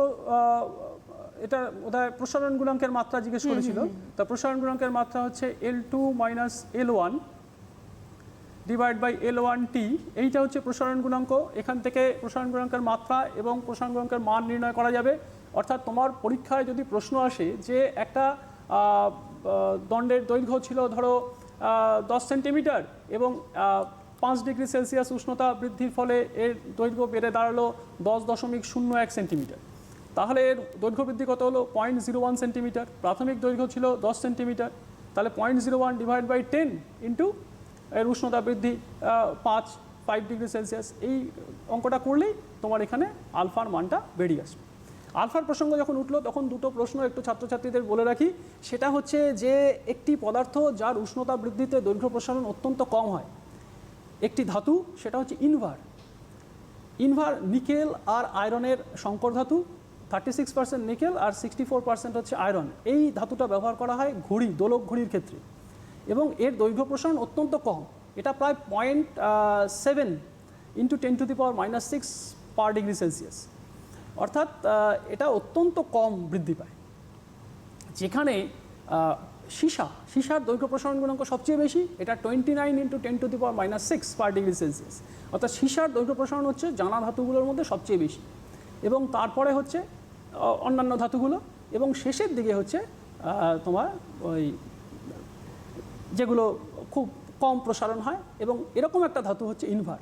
এটা বোধহয় প্রসারণ গুণাঙ্কের মাত্রা জিজ্ঞেস করেছিল। তা প্রসারণ গুণাঙ্কের মাত্রা হচ্ছে L2 - L1 / L1T, এইটা হচ্ছে প্রসারণ গুণাঙ্ক। এখান থেকে প্রসারণ গুণাঙ্কের মাত্রা এবং প্রসারণ গুণাঙ্কের মান নির্ণয় করা যাবে। অর্থাৎ তোমার পরীক্ষায় যদি প্রশ্ন আসে যে একটা দণ্ডের দৈর্ঘ্য ছিল ধরো 10 সেন্টিমিটার এবং 5 ডিগ্রি সেলসিয়াস উষ্ণতা বৃদ্ধির ফলে এর দৈর্ঘ্য বেড়ে দাঁড়ালো 10.01 সেন্টিমিটার, তাহলে এর দৈর্ঘ্য বৃদ্ধি কত হলো? 0.01 সেন্টিমিটার। প্রাথমিক দৈর্ঘ্য ছিল 10 সেন্টিমিটার, তাহলে 0.01 / 10 ইন্টু এর উষ্ণতা বৃদ্ধি 5 ডিগ্রি সেলসিয়াস। এই অঙ্কটা করলেই তোমার এখানে আলফার মানটা বেরিয়ে আসবে। আলফার প্রসঙ্গ যখন উঠলো তখন দুটো প্রশ্ন একটু ছাত্রছাত্রীদের বলে রাখি। সেটা হচ্ছে যে একটি পদার্থ যার উষ্ণতা বৃদ্ধিতে দৈর্ঘ্য প্রসারণ অত্যন্ত কম হয়, একটি ধাতু, সেটা হচ্ছে ইনভার নিকেল আর আয়রনের সংকর ধাতু। 36% নিকেল আর 64% হচ্ছে আয়রন। এই ধাতুটা ব্যবহার করা হয় দোলক ঘড়ির ক্ষেত্রে, এবং এর দৈর্ঘ্য প্রসারণ অত্যন্ত কম। এটা প্রায় 0.7 × 10⁻⁻6 পার ডিগ্রি সেলসিয়াস, অর্থাৎ এটা অত্যন্ত কম বৃদ্ধি পায়। যেখানে সীসার দৈর্ঘ্য প্রসারণ গুণাঙ্ক সবচেয়ে বেশি, এটা 29 × 10⁻⁻6 পার ডিগ্রি সেলসিয়াস। অর্থাৎ সীসার দৈর্ঘ্য প্রসারণ হচ্ছে জানা ধাতুগুলোর মধ্যে সবচেয়ে বেশি, এবং তারপরে হচ্ছে অন্যান্য ধাতুগুলো, এবং শেষের দিকে হচ্ছে তোমার ওই যেগুলো খুব কম প্রসারণ হয়। এবং এরকম একটা ধাতু হচ্ছে ইনভার।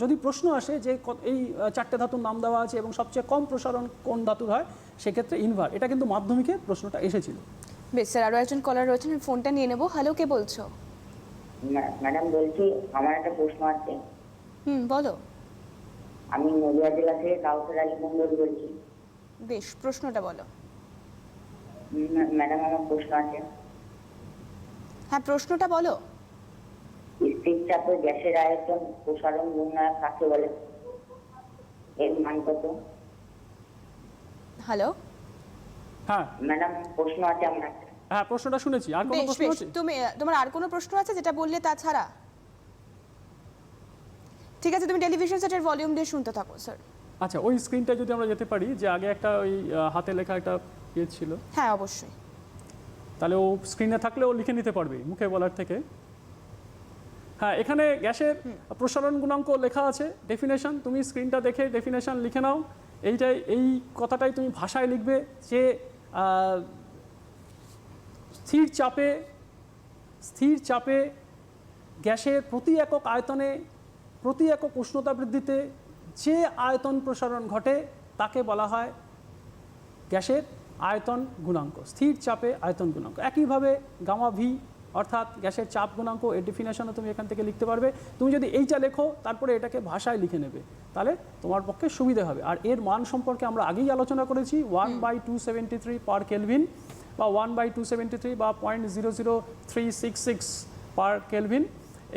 যদি প্রশ্ন আসে যে এই 4টে ধাতুর নাম দেওয়া আছে এবং সবচেয়ে কম প্রসারণ কোন ধাতুর হয়, সেক্ষেত্রে ইনভার। এটা কিন্তু মাধ্যমিকে প্রশ্নটা এসেছিল। বেশ স্যার, আরও একজন কলার রয়েছেন, ফোনটা নিয়ে নেবো। হ্যালো, কে বলছো? ম্যাডাম বলছি, আমার একটা প্রশ্ন আছে। বলো। আমি নদিয়া জেলা থেকে কাউসার আলী মন্ডল বলছি। বেশ, প্রশ্নটা বলো। ম্যাডাম, আমার প্রশ্ন আছে। হ্যাঁ, প্রশ্নটা বলো। স্থির চাপে গ্যাসের আয়তন প্রসারণ গুণাঙ্ক কাকে বলে? এর মান কত? হ্যালো। হ্যাঁ ম্যাডাম, প্রশ্ন আছে আমার। হ্যাঁ, প্রশ্নটা শুনেছি। আর কোনো বেশ প্রশ্ন বেশ, আছে? তোমার আর কোনো প্রশ্ন আছে যেটা বললে তাছাড়া? ঠিক আছে, তুমি টেলিভিশন সেটের ভলিউম দিয়ে শুনতে থাকো স্যার। আচ্ছা, ওই স্ক্রিনটা যদি আমরা যেতে পারি, যে আগে একটা ওই হাতে লেখা একটা ইয়ে ছিল, হ্যাঁ অবশ্যই। তাহলে ও স্ক্রিনে থাকলে ও লিখে নিতে পারবে মুখে বলার থেকে। হ্যাঁ, এখানে গ্যাসের প্রসারণ গুণাঙ্ক লেখা আছে, ডেফিনেশন, তুমি স্ক্রিনটা দেখে ডেফিনেশন লিখে নাও। এই কথাটাই তুমি ভাষায় লিখবে যে স্থির চাপে গ্যাসের প্রতি একক আয়তনে প্রতি একক উষ্ণতা বৃদ্ধিতে যে আয়তন প্রসারণ ঘটে তাকে বলা হয় গ্যাসের আয়তন গুণাঙ্ক, স্থির চাপে আয়তন গুণাঙ্ক। একইভাবে গামা ভি অর্থাৎ গ্যাসের চাপ গুণাঙ্ক, এর ডেফিনেশনও তুমি এখান থেকে লিখতে পারবে। তুমি যদি এইটা লেখো তারপরে এটাকে ভাষায় লিখে নেবে, তাহলে তোমার পক্ষে সুবিধা হবে। আর এর মান সম্পর্কে আমরা আগেই আলোচনা করেছি, 1/273 পার কেলভিন বা 1/273 বা 0.00366 পার কেলভিন,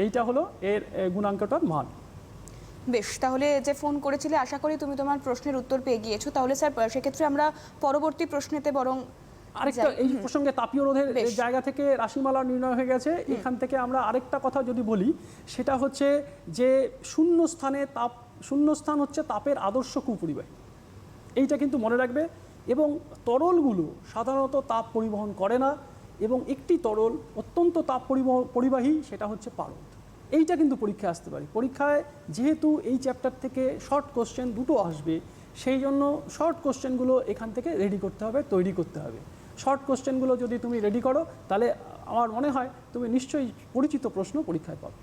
এইটা হলো এর গুণাঙ্কটার মান। বেশ, তাহলে যে ফোন করেছিলে আশা করি তুমি তোমার প্রশ্নের উত্তর পেয়ে গিয়েছো। তাহলে স্যার সেক্ষেত্রে আমরা পরবর্তী প্রশ্নেতে বরং আরেকটা এই প্রসঙ্গে তাপীয় রোধের জায়গা থেকে রাশিমালা নির্ণয় হয়ে গেছে। এখান থেকে আমরা আরেকটা কথা যদি বলি, সেটা হচ্ছে যে শূন্যস্থান হচ্ছে তাপের আদর্শ কুপরিবাহী, এইটা কিন্তু মনে রাখবে। এবং তরলগুলো সাধারণত তাপ পরিবহন করে না, এবং একটি তরল অত্যন্ত তাপ পরিবাহী, সেটা হচ্ছে পারদ। এইটা কিন্তু পরীক্ষায় আসতে পারে। পরীক্ষায় যেহেতু এই চ্যাপ্টার থেকে শর্ট কোশ্চেন দুটো আসবে, সেই জন্য শর্ট কোশ্চেনগুলো এখান থেকে রেডি করতে হবে, তৈরি করতে হবে। শর্ট কোশ্চেনগুলো যদি তুমি রেডি করো, তাহলে আমার মনে হয় তুমি নিশ্চয়ই পরিচিত প্রশ্ন পরীক্ষায় পাবে।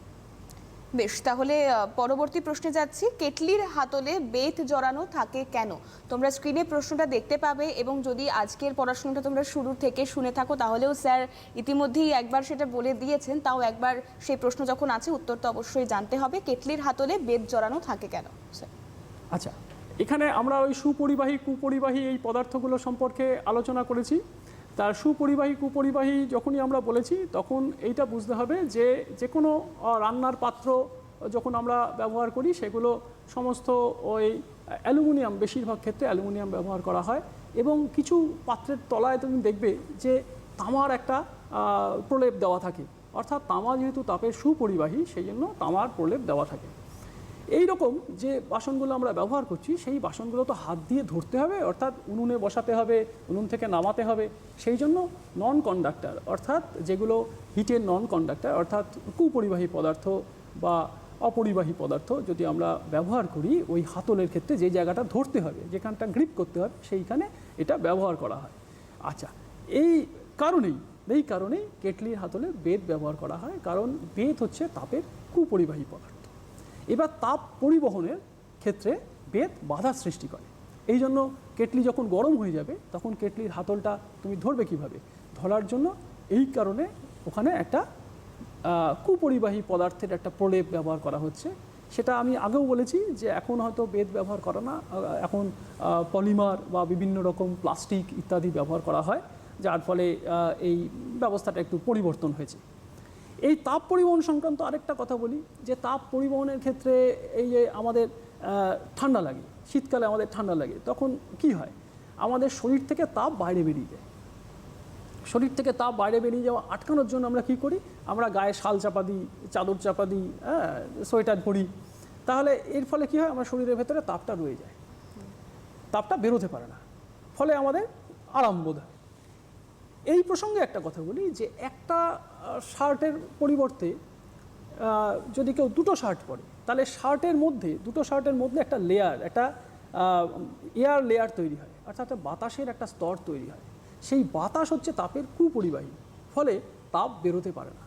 বেশ, তাহলে পরবর্তী প্রশ্নে যাচ্ছি। কেটলির হাতলে বেত জড়ানো থাকে কেন? তোমরা স্ক্রিনে প্রশ্নটা দেখতে পাবে, এবং যদি আজকের পড়াশোনাটা তোমরা শুরু থেকে শুনে থাকো তাহলেও স্যার ইতিমধ্যেই একবার সেটা বলে দিয়েছেন, তাও একবার সেই প্রশ্ন যখন আছে উত্তরটা অবশ্যই জানতে হবে। কেটলির হাতলে বেত জড়ানো থাকে কেন স্যার? আচ্ছা, এখানে আমরা ওই সুপরিবাহী কুপরিবাহী এই পদার্থগুলো সম্পর্কে আলোচনা করেছি। তার সুপরিবাহী কুপরিবাহী যখনই আমরা বলেছি, তখন এইটা বুঝতে হবে যে যে কোনো রান্নার পাত্র যখন আমরা ব্যবহার করি, সেগুলো সমস্ত ওই অ্যালুমিনিয়াম, বেশিরভাগ ক্ষেত্রে অ্যালুমিনিয়াম ব্যবহার করা হয়। এবং কিছু পাত্রের তলায় তুমি দেখবে যে তামার একটা প্রলেপ দেওয়া থাকে, অর্থাৎ তামা যেহেতু তাপের সুপরিবাহী, সেই জন্য তামার প্রলেপ দেওয়া থাকে। এই রকম যে বাসনগুলো আমরা ব্যবহার করছি, সেই বাসনগুলো তো হাত দিয়ে ধরতে হবে, অর্থাৎ উনুনে বসাতে হবে, উনুন থেকে নামাতে হবে। সেই জন্য নন কন্ডাক্টর, অর্থাৎ যেগুলো হিটের নন কন্ডাক্টর, অর্থাৎ কুপরিবাহী পদার্থ বা অপরিবাহী পদার্থ যদি আমরা ব্যবহার করি, ওই হাতলের ক্ষেত্রে যে জায়গাটা ধরতে হবে, যেখানটা গ্রিপ করতে হবে, সেইখানে এটা ব্যবহার করা হয়। আচ্ছা, এই কারণেই কেটলির হাতলে বেত ব্যবহার করা হয়, কারণ বেত হচ্ছে তাপের কুপরিবাহী পদার্থ। এবার তাপ পরিবহনের ক্ষেত্রে বেত বাধা সৃষ্টি করে। এই জন্য কেটলি যখন গরম হয়ে যাবে, তখন কেটলির হাতলটা তুমি ধরবে কিভাবে? ধরার জন্য এই কারণে ওখানে একটা কুপরিবাহী পদার্থের একটা প্রলেপ ব্যবহার করা হচ্ছে। সেটা আমি আগেও বলেছি যে এখন হয়তো বেত ব্যবহার করা না, এখন পলিমার বা বিভিন্ন রকম প্লাস্টিক ইত্যাদি ব্যবহার করা হয়, যার ফলে এই ব্যবস্থাটা একটু পরিবর্তন হয়েছে। এই তাপ পরিবহন সংক্রান্ত আরেকটা কথা বলি, যে তাপ পরিবহনের ক্ষেত্রে এই যে আমাদের ঠান্ডা লাগে, শীতকালে আমাদের ঠান্ডা লাগে, তখন কি হয়? আমাদের শরীর থেকে তাপ বাইরে বেরিয়ে যায়। শরীর থেকে তাপ বাইরে বেরিয়ে যাওয়া আটকানোর জন্য আমরা কি করি? আমরা গায়ে শাল চাপা দিই, চাদর চাপা দিই, সোয়েটার পরি। তাহলে এর ফলে কি হয়? আমার শরীরের ভেতরে তাপটা রয়ে যায়, তাপটা বেরোতে পারে না, ফলে আমাদের আরাম বোধ হয়। এই প্রসঙ্গে একটা কথা বলি, যে একটা শার্টের পরিবর্তে যদি কেউ দুটো শার্ট পরে, তাহলে দুটো শার্টের মধ্যে একটা লেয়ার, একটা এয়ার লেয়ার তৈরি হয়, অর্থাৎ বাতাসের একটা স্তর তৈরি হয়। সেই বাতাস হচ্ছে তাপের কুপরিবাহী, ফলে তাপ বেরোতে পারে না।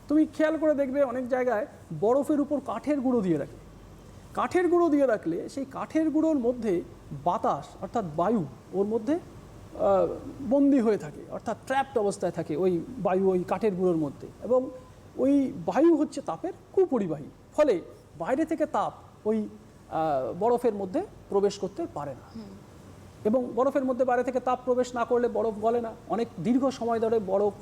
তুমি খেয়াল করে দেখবে অনেক জায়গায় বরফের উপর কাঠের গুঁড়ো দিয়ে রাখে। কাঠের গুঁড়ো দিয়ে রাখলে সেই কাঠের গুঁড়োর মধ্যে বাতাস, অর্থাৎ বায়ু, ওর মধ্যে বন্দি হয়ে থাকে, অর্থাৎ ট্র্যাপড অবস্থায় থাকে ওই বায়ু ওই কাঠের গুঁড়োর মধ্যে, এবং ওই বায়ু হচ্ছে তাপের কুপরিবাহী, ফলে বাইরে থেকে তাপ ওই বরফের মধ্যে প্রবেশ করতে পারে না। এবং বরফের মধ্যে বাইরে থেকে তাপ প্রবেশ না করলে বরফ গলে না, অনেক দীর্ঘ সময় ধরে বরফ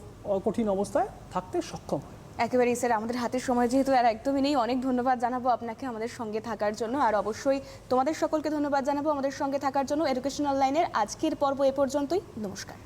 কঠিন অবস্থায় থাকতে সক্ষম হয়। একেবারেই স্যার, আমাদের হাতের সময় যেহেতু আর একদমই নেই, অনেক ধন্যবাদ জানাবো আপনাকে আমাদের সঙ্গে থাকার জন্য, আর অবশ্যই তোমাদের সকলকে ধন্যবাদ জানাবো আমাদের সঙ্গে থাকার জন্য। এডুকেশন অনলাইনের আজকের পর্ব এ পর্যন্তই। নমস্কার।